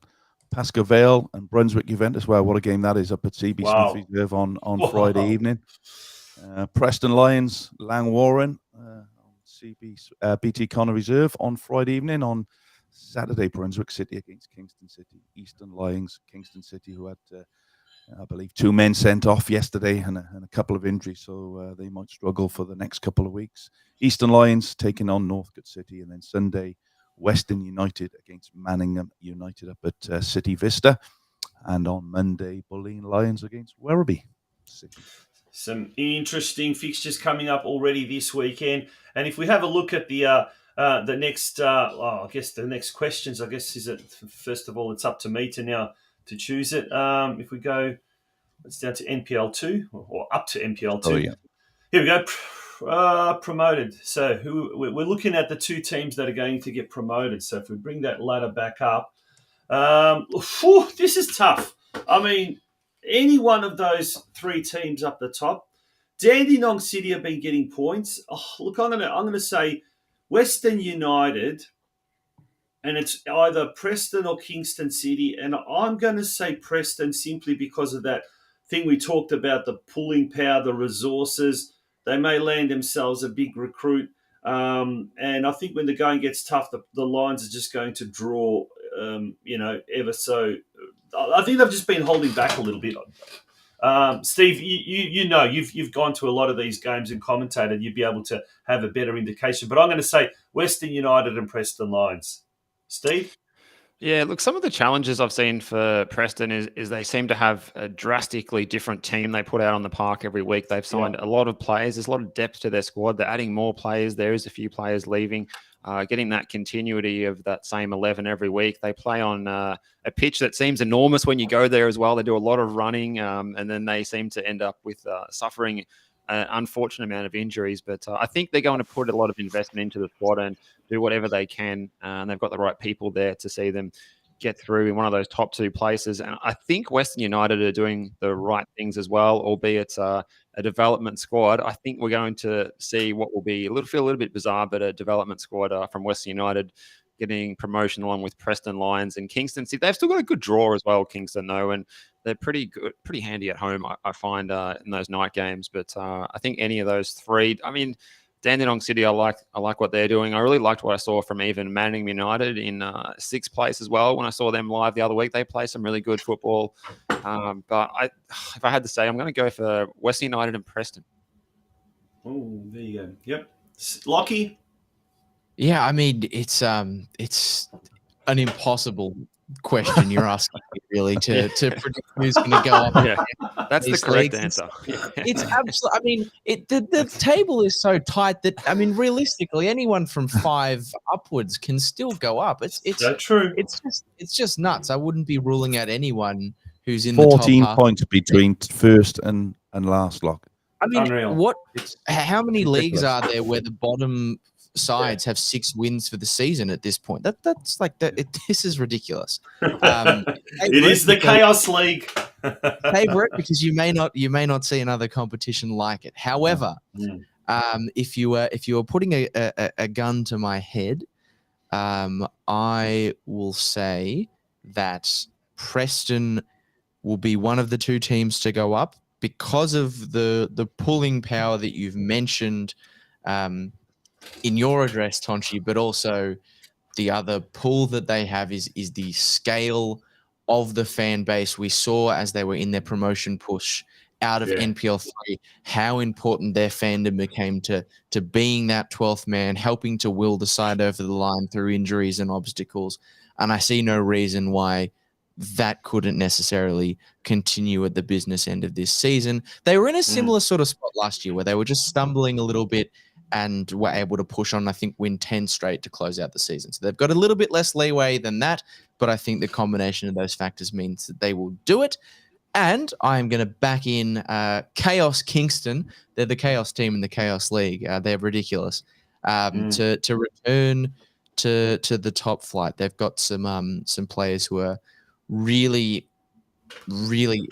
Pascoe Vale and Brunswick Juventus. Wow, what a game that is up at CB Smith Reserve on Friday evening. Preston Lions, Langwarrin on CB BT Connor Reserve on Friday evening. On Saturday, Brunswick City against Kingston City. Eastern Lions, Kingston City, who had I believe 2 men sent off yesterday and a couple of injuries, so they might struggle for the next couple of weeks. Eastern Lions taking on Northcote City, and then Sunday, Western United against Manningham United up at City Vista, and on Monday, Bulleen Lions against Werribee City. Some interesting fixtures coming up already this weekend, and if we have a look at the next, I guess the next questions, is it first of all, it's up to me to choose it. If we go, it's down to NPL2 or up to NPL2. Oh, yeah. Here we go. Promoted. So we're looking at the 2 teams that are going to get promoted. So if we bring that ladder back up, this is tough. I mean, any one of those 3 teams up the top. Dandenong City have been getting points. Look, I'm gonna say Western United, and it's either Preston or Kingston City, and I'm going to say Preston simply because of that thing we talked about, the pulling power, the resources. They may land themselves a big recruit. And I think when the going gets tough, the Lions are just going to draw, ever so. I think they've just been holding back a little bit. Steve, you've gone to a lot of these games and commentated. You'd be able to have a better indication. But I'm going to say Western United and Preston Lions. Steve? Yeah, look, some of the challenges I've seen for Preston is they seem to have a drastically different team they put out on the park every week. They've signed a lot of players. There's a lot of depth to their squad. They're adding more players. There is a few players leaving, getting that continuity of that same 11 every week. They play on a pitch that seems enormous when you go there as well. They do a lot of running, and then they seem to end up with suffering an unfortunate amount of injuries. But I think they're going to put a lot of investment into the squad and do whatever they can. And they've got the right people there to see them get through in one of those top 2 places. And I think Western United are doing the right things as well, albeit a development squad. I think we're going to see what will be feel a little bit bizarre, but a development squad from Western United getting promotion along with Preston Lions and Kingston City. They've still got a good draw as well, Kingston, though, and they're pretty good, pretty handy at home, I find, in those night games. But I think any of those 3, I mean, Dandenong City, I like what they're doing. I really liked what I saw from even Manningham United in 6th place as well. When I saw them live the other week, they play some really good football. But if I had to say, I'm going to go for Western United and Preston. Oh, there you go. Yep. Lockie? Yeah, I mean, it's an impossible question you're asking me, really, to predict who's going to go up. Yeah, that's the correct answer. It's absolutely. I mean, the table is so tight that, I mean, realistically, anyone from 5 upwards can still go up. It's so true. It's just nuts. I wouldn't be ruling out anyone who's in the top 14 half. points between first and last, Lock. I mean, Unreal. how many leagues ridiculous. are there where the bottom sides have 6 wins for the season at this point? That's like that. This is ridiculous. It is the Chaos League. Favorite because you may not see another competition like it. However, if you were putting a gun to my head, I will say that Preston will be one of the 2 teams to go up because of the pulling power that you've mentioned in your address, Tonci, but also the other pull that they have is the scale of the fan base. We saw as they were in their promotion push out of NPL 3 how important their fandom became to being that 12th man, helping to will the side over the line through injuries and obstacles. And I see no reason why that couldn't necessarily continue at the business end of this season. They were in a similar sort of spot last year where they were just stumbling a little bit and were able to push on, I think, win 10 straight to close out the season. So they've got a little bit less leeway than that, but I think the combination of those factors means that they will do it. And I'm going to back in Chaos Kingston. They're the Chaos team in the Chaos League. They're ridiculous. To return to the top flight. They've got some players who are really, really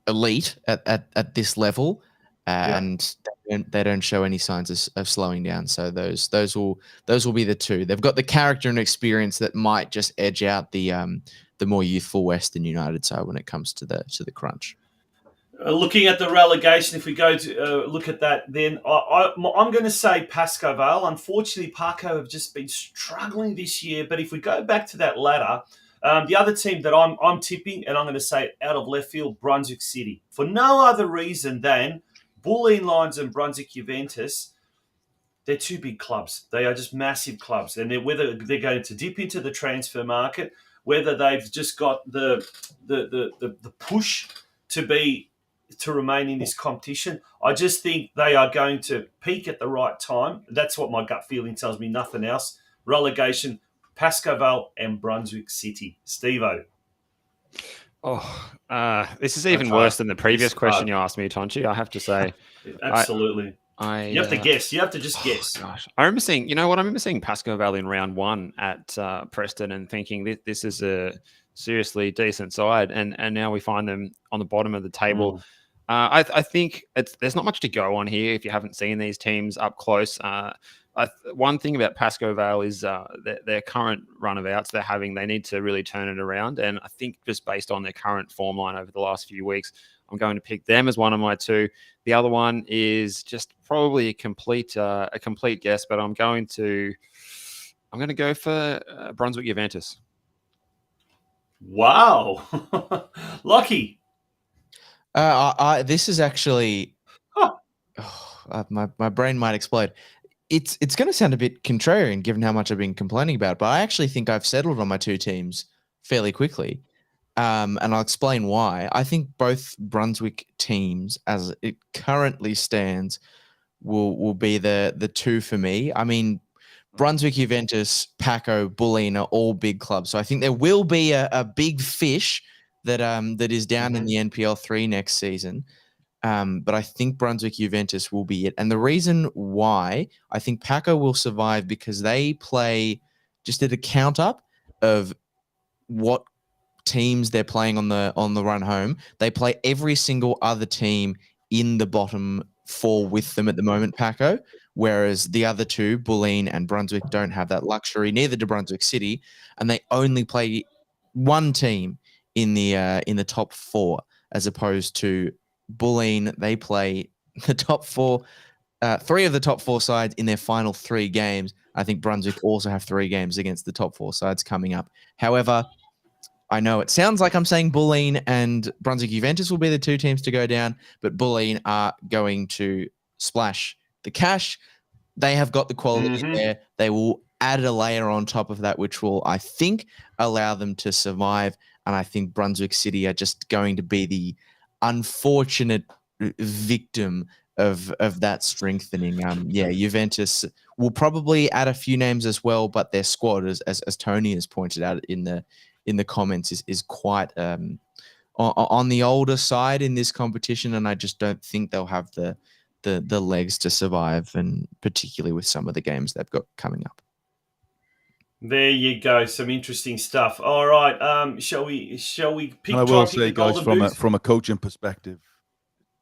elite at this level. And they don't show any signs of slowing down. So those will be the 2. They've got the character and experience that might just edge out the more youthful Western United side when it comes to the crunch. Looking at the relegation, if we go to look at that, then I'm going to say Pascoe Vale. Unfortunately, Parco have just been struggling this year. But if we go back to that ladder, The other team that I'm tipping, and I'm going to say out of left field, Brunswick City, for no other reason than Bulleen Lions and Brunswick Juventus. They're two big clubs. They are just massive clubs, and whether they're going to dip into the transfer market, whether they've just got the push to remain in this competition, I just think they are going to peak at the right time. That's what my gut feeling tells me. Nothing else. Relegation. Pascoe Vale and Brunswick City. Steve-O. This is even worse than the previous question you asked me, Tonci, I have to say. Absolutely. You have to guess. You have to just guess. Gosh. I remember seeing Pascoe Vale in round 1 at Preston and thinking this is a seriously decent side, and now we find them on the bottom of the table. I think there's not much to go on here if you haven't seen these teams up close. One thing about Pascoe Vale is their current run of outs they're having, they need to really turn it around. And I think just based on their current form line over the last few weeks, I'm going to pick them as one of my two. The other one is just probably a complete guess, but I'm going to go for Brunswick Juventus. Wow. Lucky. This is actually my brain might explode. It's going to sound a bit contrarian given how much I've been complaining about, but I actually think I've settled on my two teams fairly quickly. And I'll explain why. I think both Brunswick teams, as it currently stands, will be the two for me. I mean, Brunswick, Juventus, Paco, Bulleen are all big clubs. So I think there will be a big fish that is down in the NPL 3 next season. But I think Brunswick Juventus will be it. And the reason why I think Paco will survive because they play just at a count up of what teams they're playing on the run home. They play every single other team in the bottom 4 with them at the moment, Paco, whereas the other two, Bulleen and Brunswick, don't have that luxury. Neither do Brunswick City, and they only play one team in the top 4, as opposed to Bulleen. They play the top 4, 3 of the top 4 sides in their final 3 games. I think Brunswick also have 3 games against the top 4 sides coming up. However, I know it sounds like I'm saying Bulleen and Brunswick Juventus will be the 2 teams to go down, but Bulleen are going to splash the cash. They have got the quality there. They will add a layer on top of that, which will, I think, allow them to survive. And I think Brunswick City are just going to be the unfortunate victim of that strengthening. Juventus will probably add a few names as well, but their squad, as Tony has pointed out in the comments, is quite on the older side in this competition, and I just don't think they'll have the legs to survive, and particularly with some of the games they've got coming up. There you go. Some interesting stuff. All right. Shall we pick? And I will say, guys, from a coaching perspective,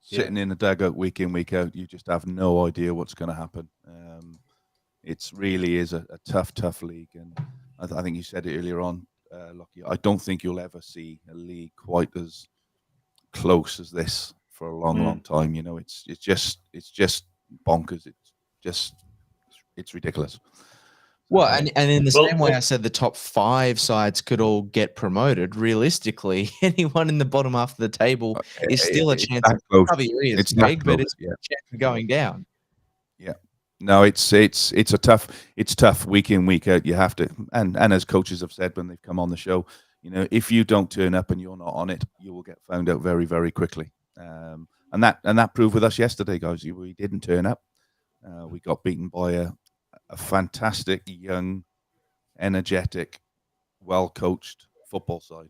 sitting in the dugout week in, week out, you just have no idea what's going to happen. It really is a tough league, and I think you said it earlier on, Lockie. I don't think you'll ever see a league quite as close as this for a long time. You know, it's just bonkers. It's ridiculous. Well, and in the same way I said the top 5 sides could all get promoted, realistically, anyone in the bottom half of the table is still a chance of it's big, but it's a chance of going down. Yeah. No, it's tough week in, week out. You have to, and as coaches have said when they've come on the show, you know, if you don't turn up and you're not on it, you will get found out very, very quickly. And that proved with us yesterday, guys. We didn't turn up. We got beaten by a fantastic, young, energetic, well-coached football side.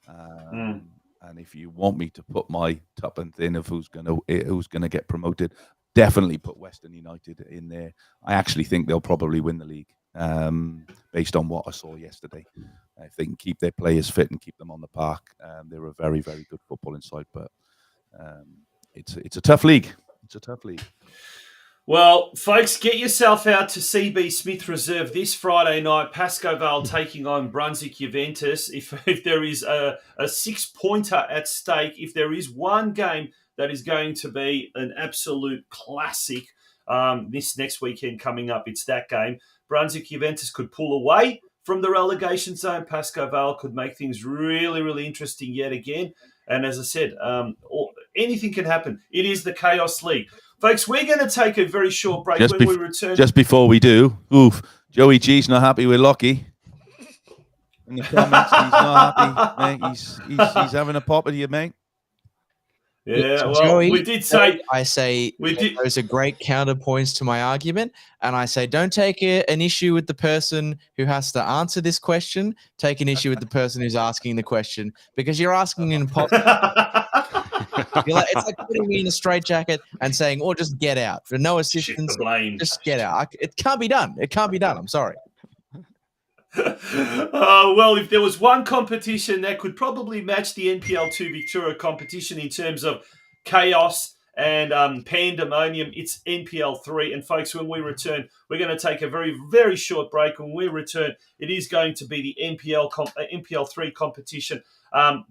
And if you want me to put my top and thin of who's gonna get promoted, definitely put Western United in there. I actually think they'll probably win the league, based on what I saw yesterday. If they can keep their players fit and keep them on the park, they're a very, very good footballing side. But it's a tough league. It's a tough league. Well, folks, get yourself out to CB Smith Reserve this Friday night. Pascoe Vale taking on Brunswick Juventus. If there is a 6-pointer at stake, if there is one game that is going to be an absolute classic this next weekend coming up, it's that game. Brunswick Juventus could pull away from the relegation zone. Pascoe Vale could make things really, really interesting yet again. And as I said, anything can happen. It is the Chaos League. Folks, we're going to take a very short break. When we return. Just before we do, Joey G's not happy with Lockie. In the comments, he's not happy, mate. He's having a pop at you, mate. Yeah, well, Joey, we did say... I say those are great counterpoints to my argument. And I say don't take an issue with the person who has to answer this question. Take an issue with the person who's asking the question. Because you're asking an impossible... it's like putting me in a straitjacket and saying, just get out. For no assistance, just get out. It can't be done. It can't be done. I'm sorry. Well, if there was one competition that could probably match the NPL2 Victoria competition in terms of chaos and pandemonium, it's NPL3. And folks, when we return, we're going to take a very, very short break. When we return, it is going to be the NPL3 competition,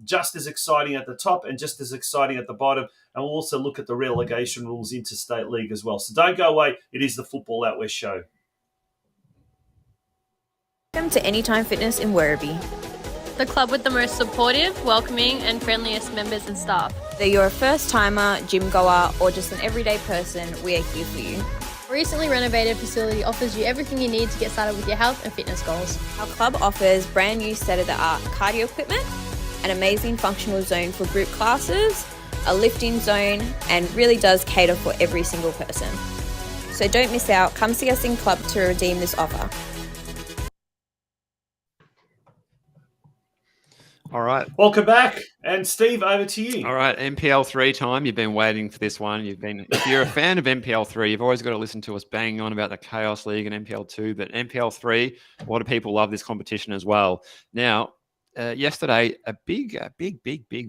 just as exciting at the top and just as exciting at the bottom. And we'll also look at the relegation rules interstate league as well. So don't go away. It is the Football Out West show. Welcome to Anytime Fitness in Werribee. The club with the most supportive, welcoming and friendliest members and staff. Whether you're a first-timer, gym goer or just an everyday person, we are here for you. A recently renovated facility offers you everything you need to get started with your health and fitness goals. Our club offers brand new state-of-the-art cardio equipment, an amazing functional zone for group classes, a lifting zone, and really does cater for every single person. So don't miss out. Come see us in club to redeem this offer. All right. Welcome back. And Steve, over to you. All right. NPL3 time. You've been waiting for this one. If you're a fan of NPL3, you've always got to listen to us banging on about the Chaos League and NPL2. But NPL3, a lot of people love this competition as well. Now, yesterday, a big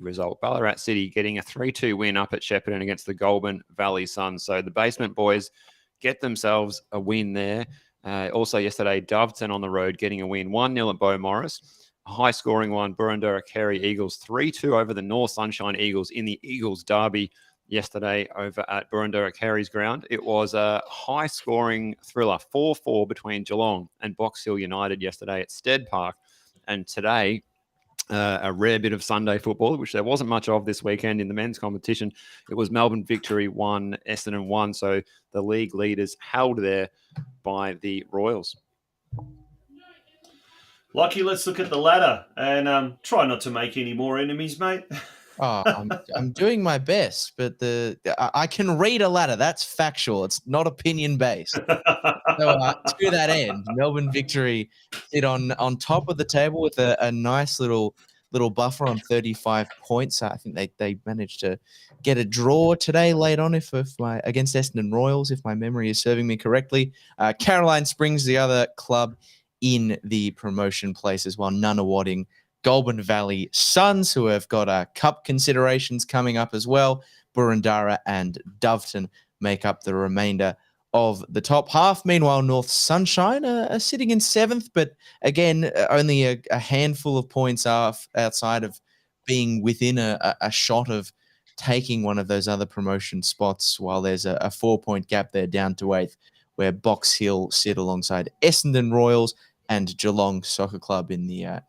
result. Ballarat City getting a 3-2 win up at Shepparton against the Goulburn Valley Suns. So the Basement Boys get themselves a win there. Also yesterday, Doveton on the road getting a win. 1-0 at Beaumaris. A high-scoring one, Burundara Carey Eagles, 3-2 over the North Sunshine Eagles in the Eagles derby yesterday over at Burundara Carey's ground. It was a high-scoring thriller, 4-4 between Geelong and Box Hill United yesterday at Stead Park. And today, a rare bit of Sunday football, which there wasn't much of this weekend in the men's competition. It was Melbourne Victory 1, Essendon 1. So the league leaders held there by the Royals. Lockie, let's look at the ladder and try not to make any more enemies, mate. I'm doing my best, but I can read a ladder. That's factual. It's not opinion based. So to that end, Melbourne Victory sit on top of the table with a nice little buffer on 35 points. I think they managed to get a draw today late on against Essendon Royals, if my memory is serving me correctly. Caroline Springs, the other club in the promotion places, while Nunawading Goulburn Valley Suns, who have got cup considerations coming up as well. Burundara and Doveton make up the remainder of the top half. Meanwhile, North Sunshine are sitting in 7th, but again, only a handful of points outside of being within a shot of taking one of those other promotion spots, while there's a 4-point gap there down to 8th, where Box Hill sit alongside Essendon Royals and Geelong Soccer Club in the,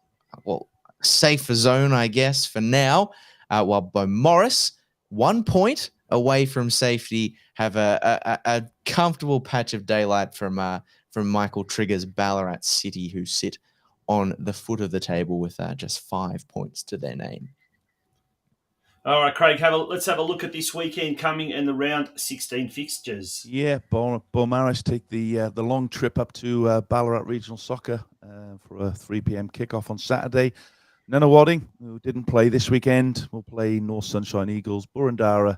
safer zone, I guess, for now, while Beaumaris, 1 point away from safety, have a comfortable patch of daylight from Michael Trigger's Ballarat City, who sit on the foot of the table with just 5 points to their name. All right, Craig, let's have a look at this weekend coming and the round 16 fixtures. Yeah, Beaumaris take the long trip up to Ballarat Regional Soccer for a 3 p.m. kickoff on Saturday. Nunawading, who didn't play this weekend, will play North Sunshine Eagles, Burundara,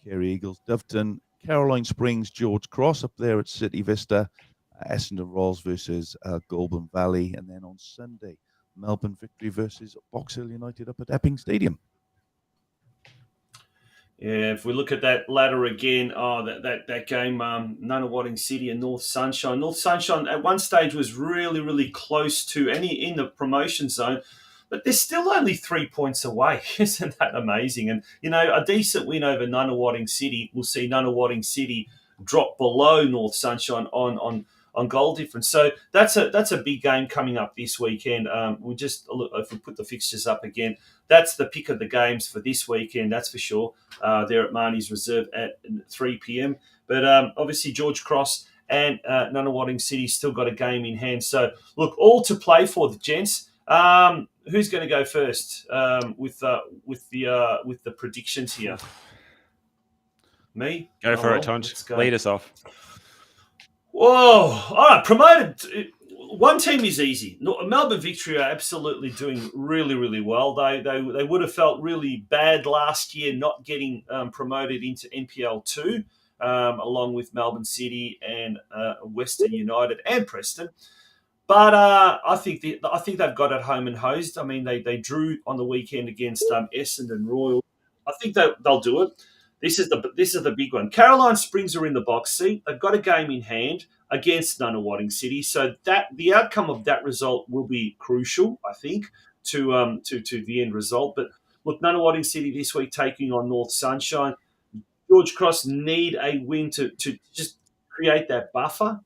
Carey Eagles, Doveton, Caroline Springs, George Cross up there at City Vista, Essendon Royals versus Goulburn Valley, and then on Sunday, Melbourne Victory versus Box Hill United up at Epping Stadium. Yeah, if we look at that ladder again, that game, Nunawading City and North Sunshine. North Sunshine at one stage was really, really close to in the promotion zone, but they're still only 3 points away. Isn't that amazing? And, a decent win over Nunawading City will see Nunawading City drop below North Sunshine on on goal difference. So that's a big game coming up this weekend. We just look, if we put the fixtures up again, that's the pick of the games for this weekend. That's for sure. They're at Marnie's Reserve at 3 p.m. But obviously George Cross and Nunawading City still got a game in hand. So look, all to play for, the gents. Who's going to go first with the predictions here? Me? Go for it, Tonci. Lead us off. Whoa! All right, promoted. One team is easy. Melbourne Victoria are absolutely doing really, really well. They would have felt really bad last year not getting promoted into NPL2, along with Melbourne City and Western United and Preston. But I think they've got it home and hosed. I mean, they drew on the weekend against Essendon Royal. I think they'll do it. This is the big one. Caroline Springs are in the box seat. They've got a game in hand against Nunawading City, so that the outcome of that result will be crucial, I think, to the end result. But look, Nunawading City this week taking on North Sunshine. George Cross need a win to just create that buffer.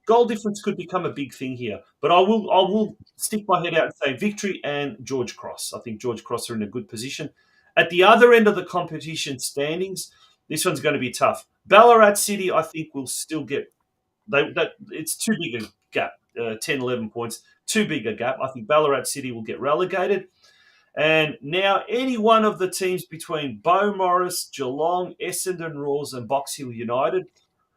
Goal difference could become a big thing here, but I will stick my head out and say Victory and George Cross. I think George Cross are in a good position. At the other end of the competition standings, this one's going to be tough. Ballarat City, I think, will still get it's too big a gap, 10, 11 points, too big a gap. I think Ballarat City will get relegated. And now any one of the teams between Beaumaris, Geelong, Essendon Roars and Box Hill United,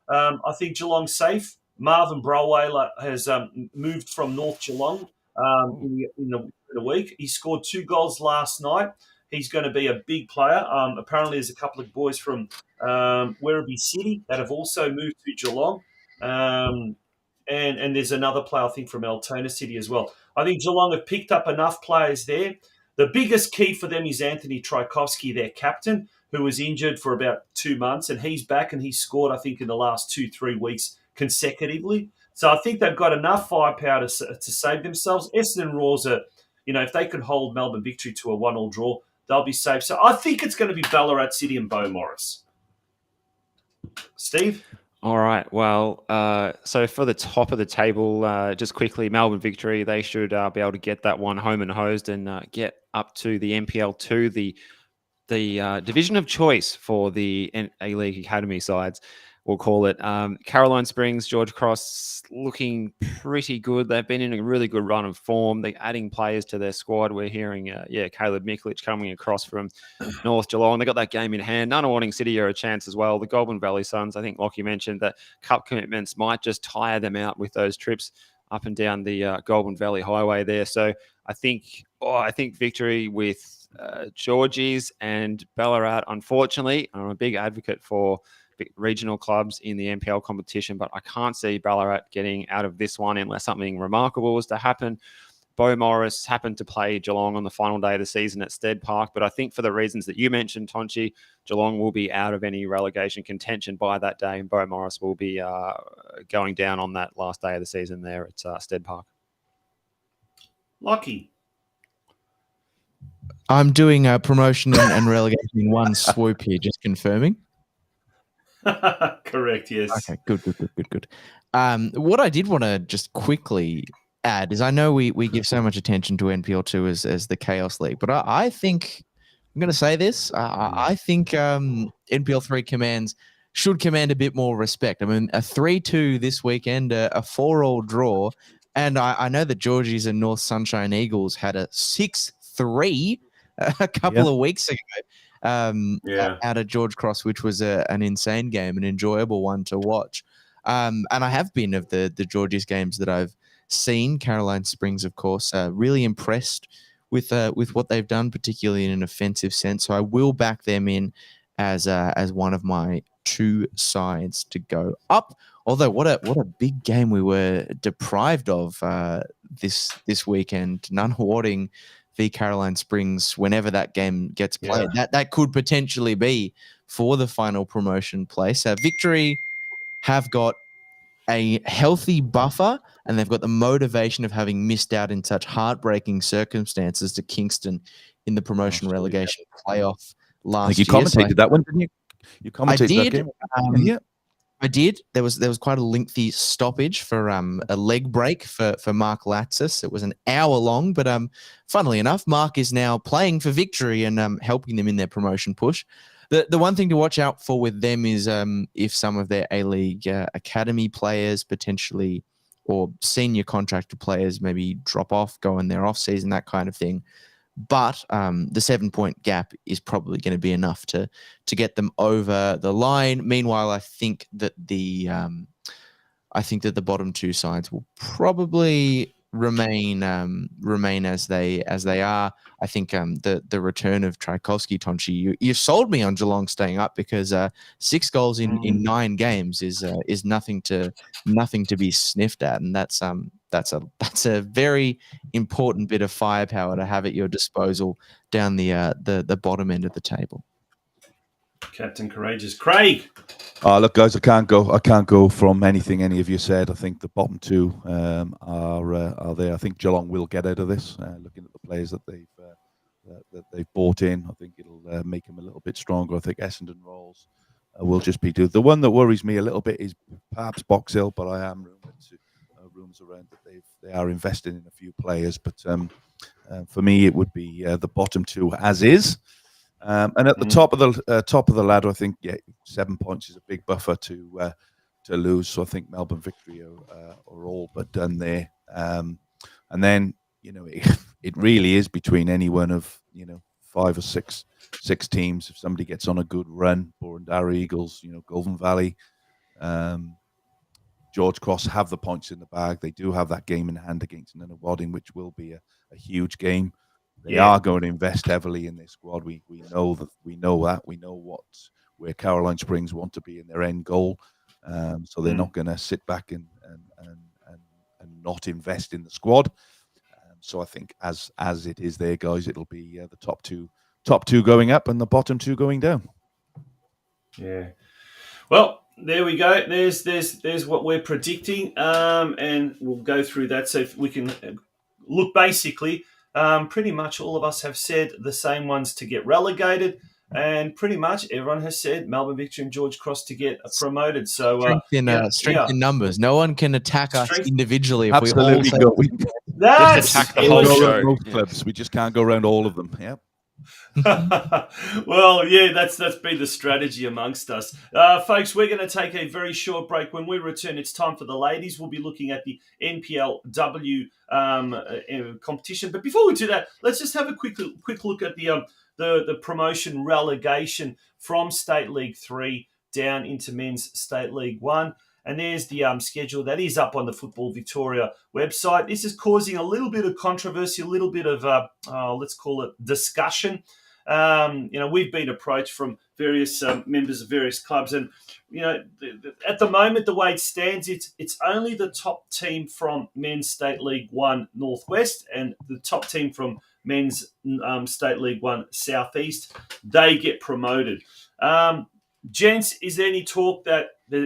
I think Geelong's safe. Marvin Browweiler has moved from North Geelong in the week. He scored 2 goals last night. He's going to be a big player. Apparently, there's a couple of boys from Werribee City that have also moved to Geelong. And there's another player, I think, from Altona City as well. I think Geelong have picked up enough players there. The biggest key for them is Anthony Tchaikovsky, their captain, who was injured for about 2 months. And he's back and he's scored, I think, in the last 2-3 weeks consecutively. So I think they've got enough firepower to save themselves. Essendon Roars are, if they could hold Melbourne Victory to a 1-1 draw, they'll be safe. So I think it's going to be Ballarat City and Beaumaris. Steve? All right. Well, so for the top of the table, just quickly, Melbourne Victory, they should be able to get that one home and hosed and get up to the NPL2, the division of choice for the A-League Academy sides, we'll call it. Caroline Springs, George Cross looking pretty good. They've been in a really good run of form. They're adding players to their squad. We're hearing, Caleb Miklich coming across from North Geelong. They got that game in hand. Nunawading City are a chance as well. The Goulburn Valley Suns, I think Lockie mentioned that cup commitments might just tire them out with those trips up and down the Goulburn Valley Highway there. So I think Victory with Georgies and Ballarat. Unfortunately, I'm a big advocate for regional clubs in the NPL competition, but I can't see Ballarat getting out of this one unless something remarkable was to happen. Beaumaris happened to play Geelong on the final day of the season at Stead Park, but I think for the reasons that you mentioned, Tonci, Geelong will be out of any relegation contention by that day, and Beaumaris will be going down on that last day of the season there at Stead Park. Lockie? I'm doing promotion and relegation in one swoop here, just confirming. Correct, yes. Okay, good. What I did want to just quickly add is I know we give so much attention to NPL2 as the Chaos League, but I think, I'm going to say this, I think NPL3 should command a bit more respect. I mean, a 3-2 this weekend, a 4-4 draw, and I know that Georgies and North Sunshine Eagles had a 6-3 a couple of weeks ago. Out of George Cross, which was an insane game, an enjoyable one to watch. And I have been of the Georgies games that I've seen. Caroline Springs, of course, really impressed with what they've done, particularly in an offensive sense. So I will back them in as one of my 2 sides to go up. Although what a big game we were deprived of this weekend. Nunawading v Caroline Springs, whenever that game gets played, that could potentially be for the final promotion place. Victory have got a healthy buffer, and they've got the motivation of having missed out in such heartbreaking circumstances to Kingston in the promotion relegation playoff last year. You commentated that one, didn't you? You commentated that game. I did. There was quite a lengthy stoppage for a leg break for Mark Latsis. It was an hour long, but funnily enough, Mark is now playing for Victory and helping them in their promotion push. The one thing to watch out for with them is if some of their A-League academy players potentially, or senior contractor players maybe drop off, go in their off season, that kind of thing. But the 7-point gap is probably going to be enough to get them over the line. Meanwhile, I think that the bottom two sides will probably remain as they are. I think the return of Trajkovski, Tonci, you sold me on Geelong staying up, because 6 goals in 9 games is nothing to be sniffed at, and that's a very important bit of firepower to have at your disposal down the bottom end of the table. Captain Courageous. Craig. Look, guys, I can't go from anything any of you said. I think the bottom two are there. I think Geelong will get out of this. Looking at the players that they've bought in, I think it'll make them a little bit stronger. I think Essendon Rolls will just be good. The one that worries me a little bit is perhaps Box Hill, but I am rumors around that they are investing in a few players. But for me, it would be the bottom two as is. And at the top of the ladder, I think 7 points is a big buffer to lose. So I think Melbourne Victory are all but done there. And then it really is between any one of 5 or 6 teams. If somebody gets on a good run, Burundara Eagles, Goulburn Valley, George Cross have the points in the bag. They do have that game in hand against Nunawading, which will be a huge game. They are going to invest heavily in this squad. We know that. We know where Caroline Springs want to be in their end goal. So they're not going to sit back and not invest in the squad. So I think as it is there, guys, it'll be the top two going up and the bottom two going down. Yeah. Well, there we go. There's what we're predicting, and we'll go through that. So if we can look basically. Pretty much all of us have said the same ones to get relegated, and pretty much everyone has said Melbourne Victory and George Cross to get promoted. So strength in numbers. No one can attack us individually. If Absolutely, we all that's attack the whole show. Most clubs. We just can't go around all of them. Yeah. Well, that's been the strategy amongst us. Folks, we're going to take a very short break. When we return, it's time for the ladies. We'll be looking at the NPLW competition. But before we do that, let's just have a quick look at the promotion relegation from State League 3 down into Men's State League 1. And there's the schedule that is up on the Football Victoria website. This is causing a little bit of controversy, a little bit of, let's call it discussion. We've been approached from various members of various clubs. And, at the moment, the way it stands, it's only the top team from Men's State League 1 Northwest and the top team from Men's State League 1 Southeast. They get promoted. Gents, is there any talk that the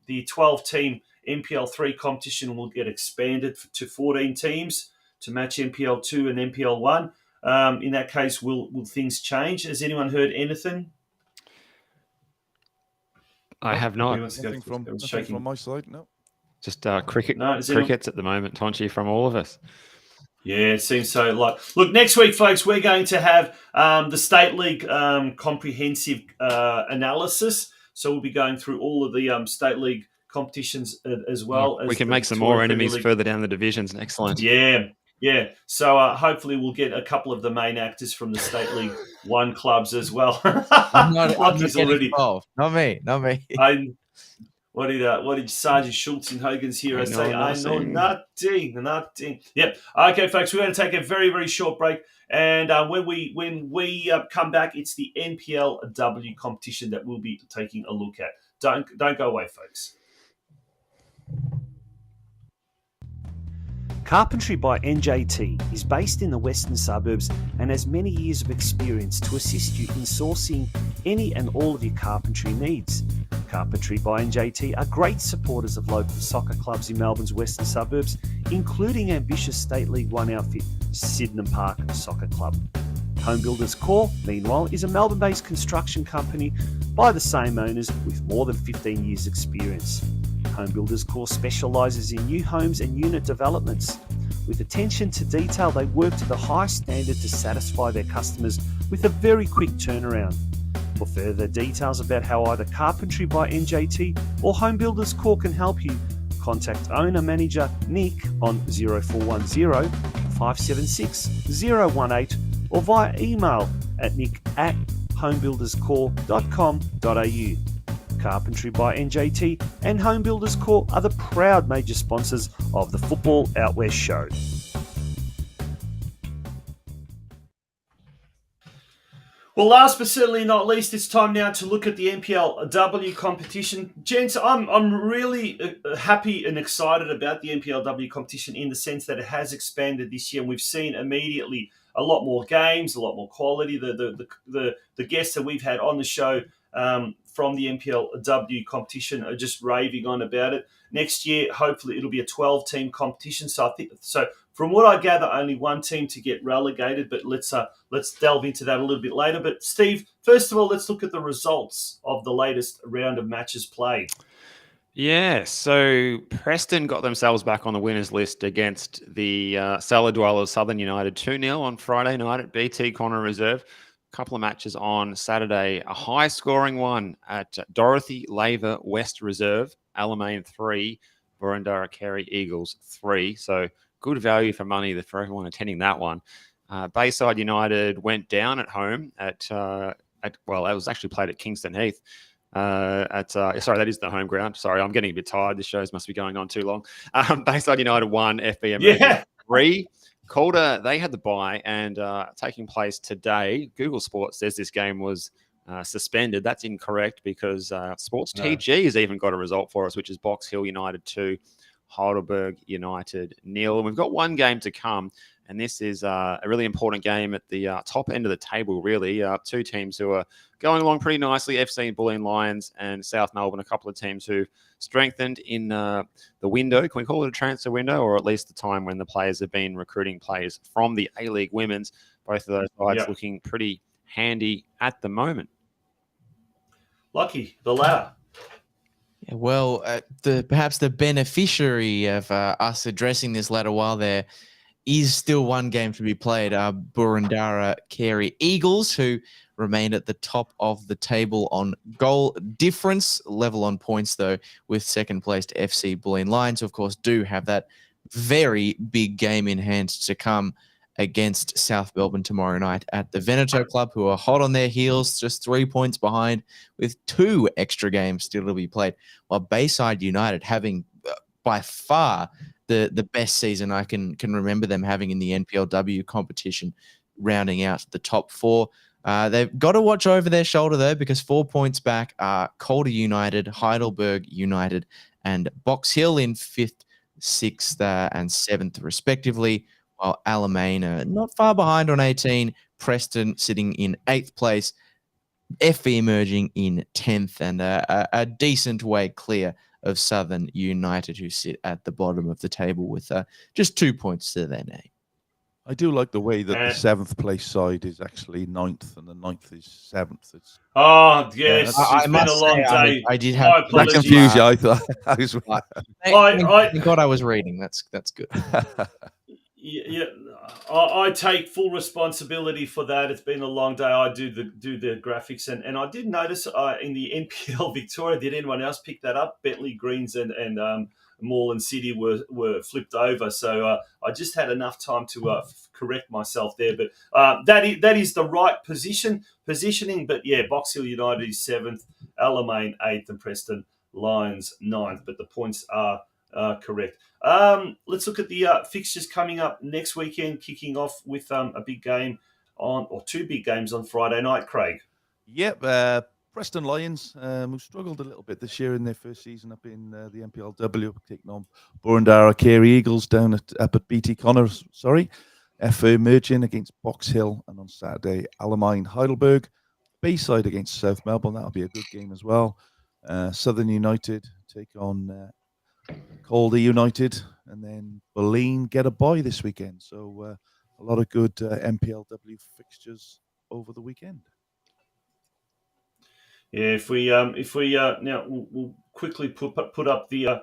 12-team NPL 3 competition will get expanded to 14 teams to match NPL 2 and NPL 1? In that case, will things change? Has anyone heard anything? I have not. Nothing from my side, no. Just crickets at the moment, Tonci, from all of us. Yeah, it seems so. Look, next week, folks, we're going to have the State League comprehensive analysis. So we'll be going through all of the State League competitions as well. We can make some more enemies further down the divisions. Excellent. Yeah. So hopefully we'll get a couple of the main actors from the State League 1 clubs as well. I'm not already involved. Not me. What did Sergeant Schultz in Hogan's Hero say? I know nothing. Yep. Okay, folks, we're going to take a very, very short break. And when we come back, it's the NPLW competition that we'll be taking a look at. Don't go away, folks. Carpentry by NJT is based in the western suburbs and has many years of experience to assist you in sourcing any and all of your carpentry needs. Carpentry by NJT are great supporters of local soccer clubs in Melbourne's western suburbs, including ambitious State League 1 outfit Sydenham Park Soccer Club. Home Builders Corp, meanwhile, is a Melbourne-based construction company by the same owners with more than 15 years' experience. Home Builders Corp specialises in new homes and unit developments. With attention to detail, they work to the highest standard to satisfy their customers with a very quick turnaround. For further details about how either Carpentry by NJT or Home Builders Corp can help you, contact owner-manager Nick on 0410 576 018 or via email at nick@homebuilderscorp.com.au. Carpentry by NJT and Home Builders Corp are the proud major sponsors of the Football Out West show. Well, last but certainly not least, it's time now to look at the NPLW competition. Gents, I'm really happy and excited about the NPLW competition in the sense that it has expanded this year, and we've seen immediately a lot more games, a lot more quality. The guests that we've had on the show from the NPLW competition are just raving on about it. Next year, hopefully, it'll be a 12-team competition. So I think from what I gather, only one team to get relegated. But let's delve into that a little bit later. But Steve, first of all, let's look at the results of the latest round of matches played. Yeah, so Preston got themselves back on the winners list against the Cellar Dwellers Southern United 2-0 on Friday night at BT Connor Reserve. A couple of matches on Saturday, a high-scoring one at Dorothy Laver West Reserve, Alamein 3, Burundara Carey Eagles 3. So good value for money for everyone attending that one. Bayside United went down at home it was actually played at Kingston Heath. Sorry, that is the home ground. Sorry, I'm getting a bit tired. This shows must be going on too long. Bayside United 1, FBM 3. Calder, they had the bye and taking place today. Google Sports says this game was suspended. That's incorrect because Sports TG has even got a result for us, which is Box Hill United 2, Heidelberg United 0. And we've got one game to come, and this is a really important game at the top end of the table, really. Two teams who are going along pretty nicely, FC Bulleen Lions and South Melbourne, a couple of teams who strengthened in the window. Can we call it a transfer window, or at least the time when the players have been recruiting players from the A-League Women's? Both of those sides looking pretty handy at the moment. Lucky, the latter. Yeah, well, perhaps the beneficiary of us addressing this latter while there is still one game to be played. Burundara Carey Eagles, who remain at the top of the table on goal difference, level on points, though, with second placed FC Bulleen Lions, who, of course, do have that very big game in hand to come against South Melbourne tomorrow night at the Veneto Club, who are hot on their heels, just 3 points behind, with 2 extra games still to be played, while Bayside United having by far the best season I can remember them having in the NPLW competition, rounding out the top 4. They've got to watch over their shoulder, though, because 4 points back are Calder United, Heidelberg United, and Box Hill in 5th, 6th, and 7th, respectively, while Alamein are not far behind on 18, Preston sitting in 8th place, FV emerging in 10th, and a decent way clear of Southern United, who sit at the bottom of the table with just 2 points to their name. I do like the way that the 7th place side is actually 9th and the 9th is 7th. It's, yes, it's been a long day. I did have that confused you. I thought I was. Thank God I was reading. That's good. Yeah, I take full responsibility for that. It's been a long day. I do the graphics, and I did notice in the NPL Victoria, did anyone else pick that up? Bentley Greens and Moreland City were flipped over, so I just had enough time to correct myself there. But that is the right positioning. But yeah, Box Hill United is 7th, Alamein 8th, and Preston Lions 9th. But the points are correct. Let's look at the fixtures coming up next weekend, kicking off with a big game or 2 big games on Friday night, Craig. Yep, Preston Lions, who struggled a little bit this year in their first season up in the NPLW, taking on Burundara Carey Eagles down up at BT Connor. FA merging against Box Hill, and on Saturday, Alamein Heidelberg, Bayside against South Melbourne. That'll be a good game as well. Southern United take on Calder United, and then Bulleen get a bye this weekend. So a lot of good NPLW fixtures over the weekend. Yeah, if we now we'll quickly put up the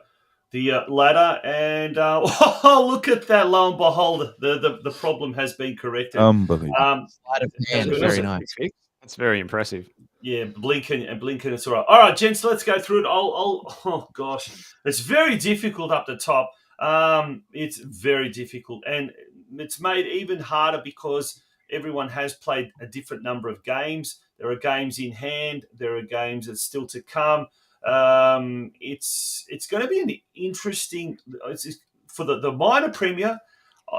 ladder, and look at that! Lo and behold, the problem has been corrected. Unbelievable. Sleight of hand, very nice. That's very impressive. Yeah, blinking, it's all right. All right, gents, let's go through it. Oh gosh, it's very difficult up the top. It's very difficult, and it's made even harder because everyone has played a different number of games. There are games in hand. There are games that's still to come. It's going to be an interesting for the minor premier.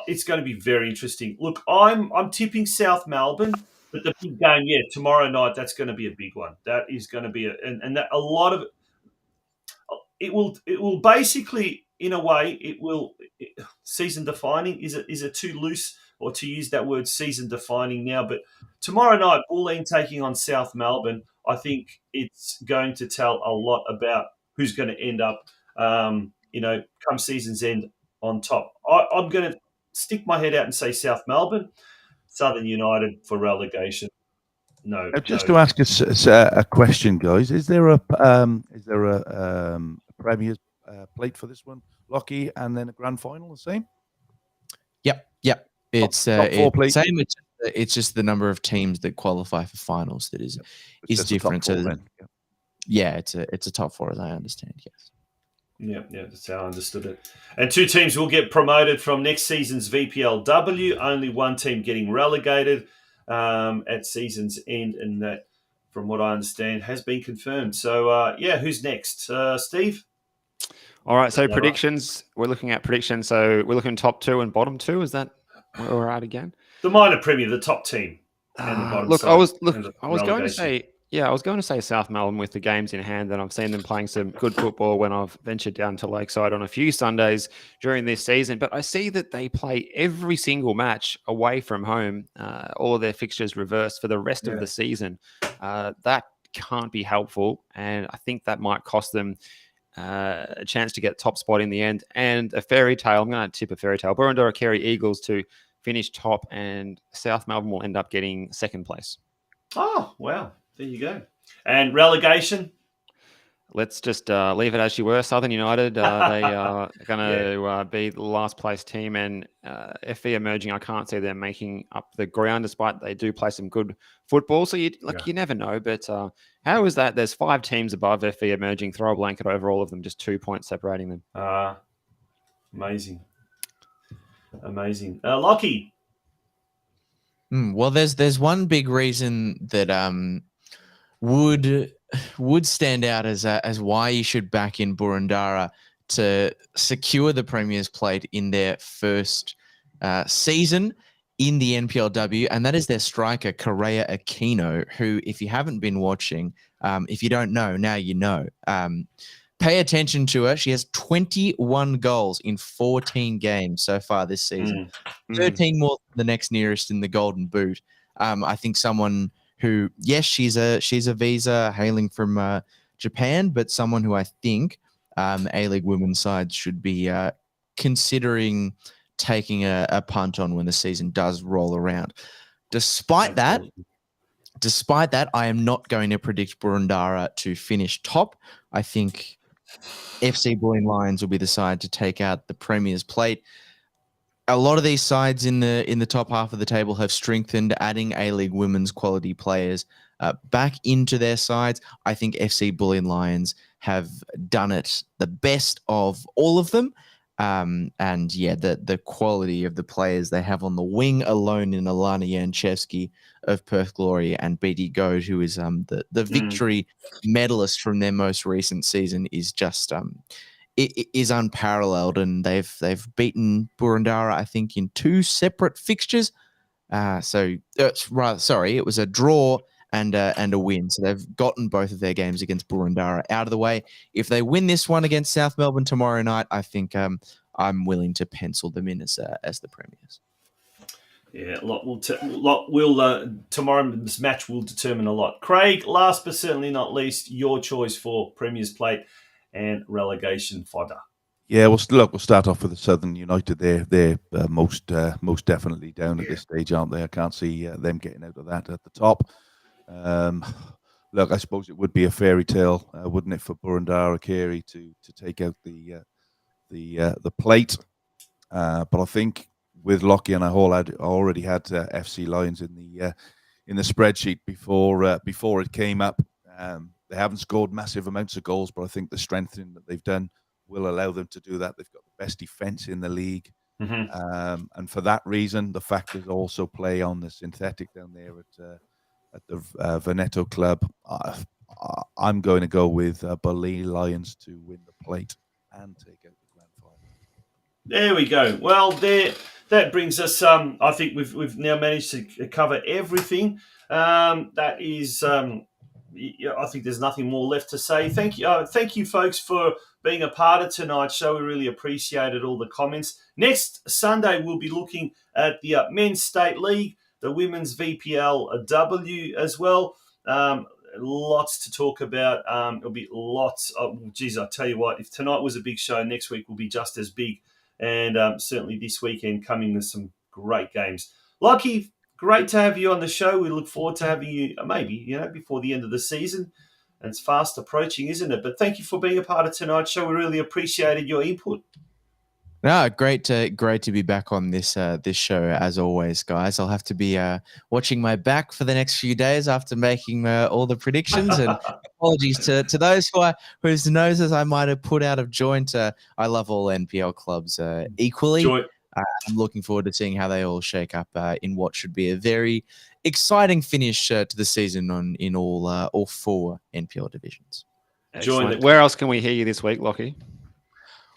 It's going to be very interesting. Look, I'm tipping South Melbourne. But the big game, tomorrow night, that's going to be a big one. That is going to be and that a lot of it will basically, in a way, season defining. Is it too loose or to use that word season defining now? But tomorrow night, Bulleen taking on South Melbourne, I think it's going to tell a lot about who's going to end up, come season's end on top. I'm going to stick my head out and say South Melbourne. Southern United for relegation. No. Just to ask us a question, guys, is there a Premier's plate for this one, Lockie, and then a grand final the same? Yep. It's top four plate. Same. It's just the number of teams that qualify for finals that is different. So it's a top four, as I understand. Yes. Yeah, that's how I understood it. And 2 teams will get promoted from next season's VPLW. Only 1 team getting relegated at season's end, and that, from what I understand, has been confirmed. So, who's next? Steve? All right, so predictions. We're looking at predictions. So we're looking top 2 and bottom 2. Is that where we're at again? The minor premier, the top team. And the bottom side, I was going to say... Yeah, I was going to say South Melbourne with the games in hand, and I've seen them playing some good football when I've ventured down to Lakeside on a few Sundays during this season. But I see that they play every single match away from home, all of their fixtures reversed for the rest of the season. That can't be helpful, and I think that might cost them a chance to get top spot in the end. And a fairy tale, I'm going to tip a fairy tale. Burundara Carey Eagles to finish top, and South Melbourne will end up getting second place. Oh, wow. There you go. And relegation? Let's just leave it as you were. Southern United, they are going to be the last place team, and FE emerging. I can't see them making up the ground, despite they do play some good football. So you never know. But how is that? There's 5 teams above FE emerging. Throw a blanket over all of them, just 2 points separating them. Amazing. Lockie? Well, there's one big reason that would stand out as why you should back in Burundara to secure the Premier's plate in their first season in the NPLW, and that is their striker, Correa Aquino, who, if you haven't been watching, if you don't know, now you know. Pay attention to her. She has 21 goals in 14 games so far this season. 13 more than the next nearest in the Golden Boot. I think someone who, yes, she's a visa hailing from Japan, but someone who I think A-League women's side should be considering taking a punt on when the season does roll around. Despite that, I am not going to predict Burundara to finish top. I think FC Bulleen Lions will be the side to take out the Premier's plate. A lot of these sides in the top half of the table have strengthened, adding A-League women's quality players back into their sides. I think FC Bulleen Lions have done it the best of all of them. The quality of the players they have on the wing alone in Alana Yanchevsky of Perth Glory and BD Goad, who is the victory medalist from their most recent season, is just it is unparalleled, and they've beaten Burundara, I think, in 2 separate fixtures. It was a draw and a win. So they've gotten both of their games against Burundara out of the way. If they win this one against South Melbourne tomorrow night, I think I'm willing to pencil them in as the Premiers. Yeah, tomorrow's match will determine a lot. Craig, last but certainly not least, your choice for Premier's plate and relegation fodder. Yeah, we'll start off with the Southern United. They're most definitely down at this stage, aren't they? I can't see them getting out of that at the top. Look, I suppose it would be a fairy tale, wouldn't it, for Burundara Carey to take out the plate. But I think with Lockie and I already had FC Lions in the spreadsheet before it came up. They haven't scored massive amounts of goals, but I think the strengthening that they've done will allow them to do that. They've got the best defense in the league. Mm-hmm. And for that reason, the factors also play on the synthetic down there at the Veneto club. I'm going to go with Boleyn Lions to win the plate and take out the grand final. There we go. Well, that brings us. I think we've now managed to cover everything. That is. I think there's nothing more left to say. Thank you, folks, for being a part of tonight's show. We really appreciated all the comments. Next Sunday, we'll be looking at the Men's State League, the Women's VPLW as well. Lots to talk about. It'll be lots of, I tell you what, if tonight was a big show, next week will be just as big. And certainly this weekend coming with some great games. Lockie, great to have you on the show. We look forward to having you maybe, before the end of the season. And it's fast approaching, isn't it? But thank you for being a part of tonight's show. We really appreciated your input. No, great to be back on this show as always, guys. I'll have to be watching my back for the next few days after making all the predictions. And apologies to those whose noses I might have put out of joint. I love all NPL clubs equally. I'm looking forward to seeing how they all shake up in what should be a very exciting finish to the season in all four NPL divisions. Where else can we hear you this week, Lockie?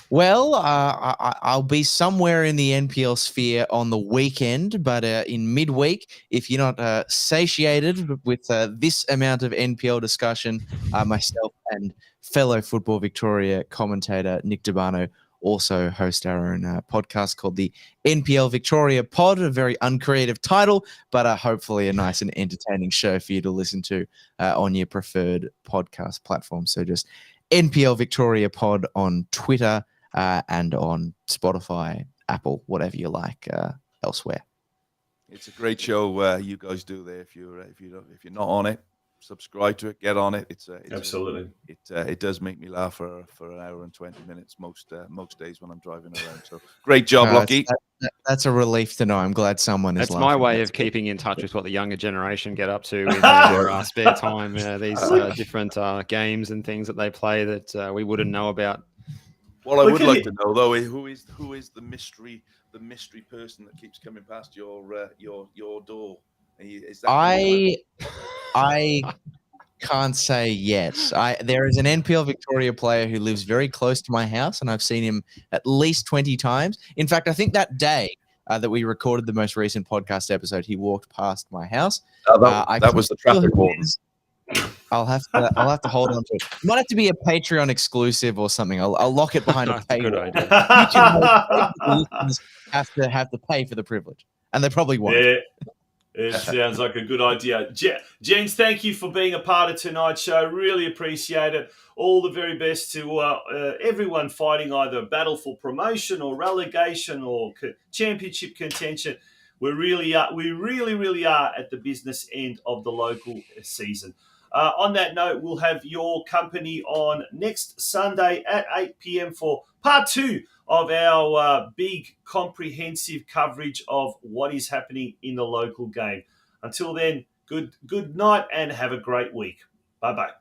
Well, I'll be somewhere in the NPL sphere on the weekend, but in midweek, if you're not satiated with this amount of NPL discussion, myself and fellow Football Victoria commentator Nick Debano also host our own podcast called the NPL Victoria Pod, a very uncreative title, but hopefully a nice and entertaining show for you to listen to on your preferred podcast platform. So just NPL Victoria Pod on Twitter, and on Spotify, Apple, whatever you like elsewhere. It's a great show you guys do there. If you're not on it, subscribe to it, get on it. It's absolutely. It does make me laugh for an hour and 20 minutes most days when I'm driving around. So great job, Lockie. That's a relief to know. I'm glad someone is. That's my way of keeping in touch with what the younger generation get up to in their spare time. These different games and things that they play that we wouldn't know about. Well, I would like to know though, who is the mystery person that keeps coming past your door? Is that I can't say yet. There is an NPL Victoria player who lives very close to my house, and I've seen him at least 20 times. In fact, I think that day that we recorded the most recent podcast episode, he walked past my house. That was the traffic warden. I'll have to hold on to it. It might have to be a Patreon exclusive or something. I'll lock it behind a paywall. have to pay for the privilege, and they probably won't. Yeah, it sounds like a good idea. Gents, thank you for being a part of tonight's show. Really appreciate it. All the very best to everyone fighting either a battle for promotion or relegation or championship contention. We really are at the business end of the local season. On that note, we'll have your company on next Sunday at 8 p.m. for part 2 of our big comprehensive coverage of what is happening in the local game. Until then, good night and have a great week. Bye-bye.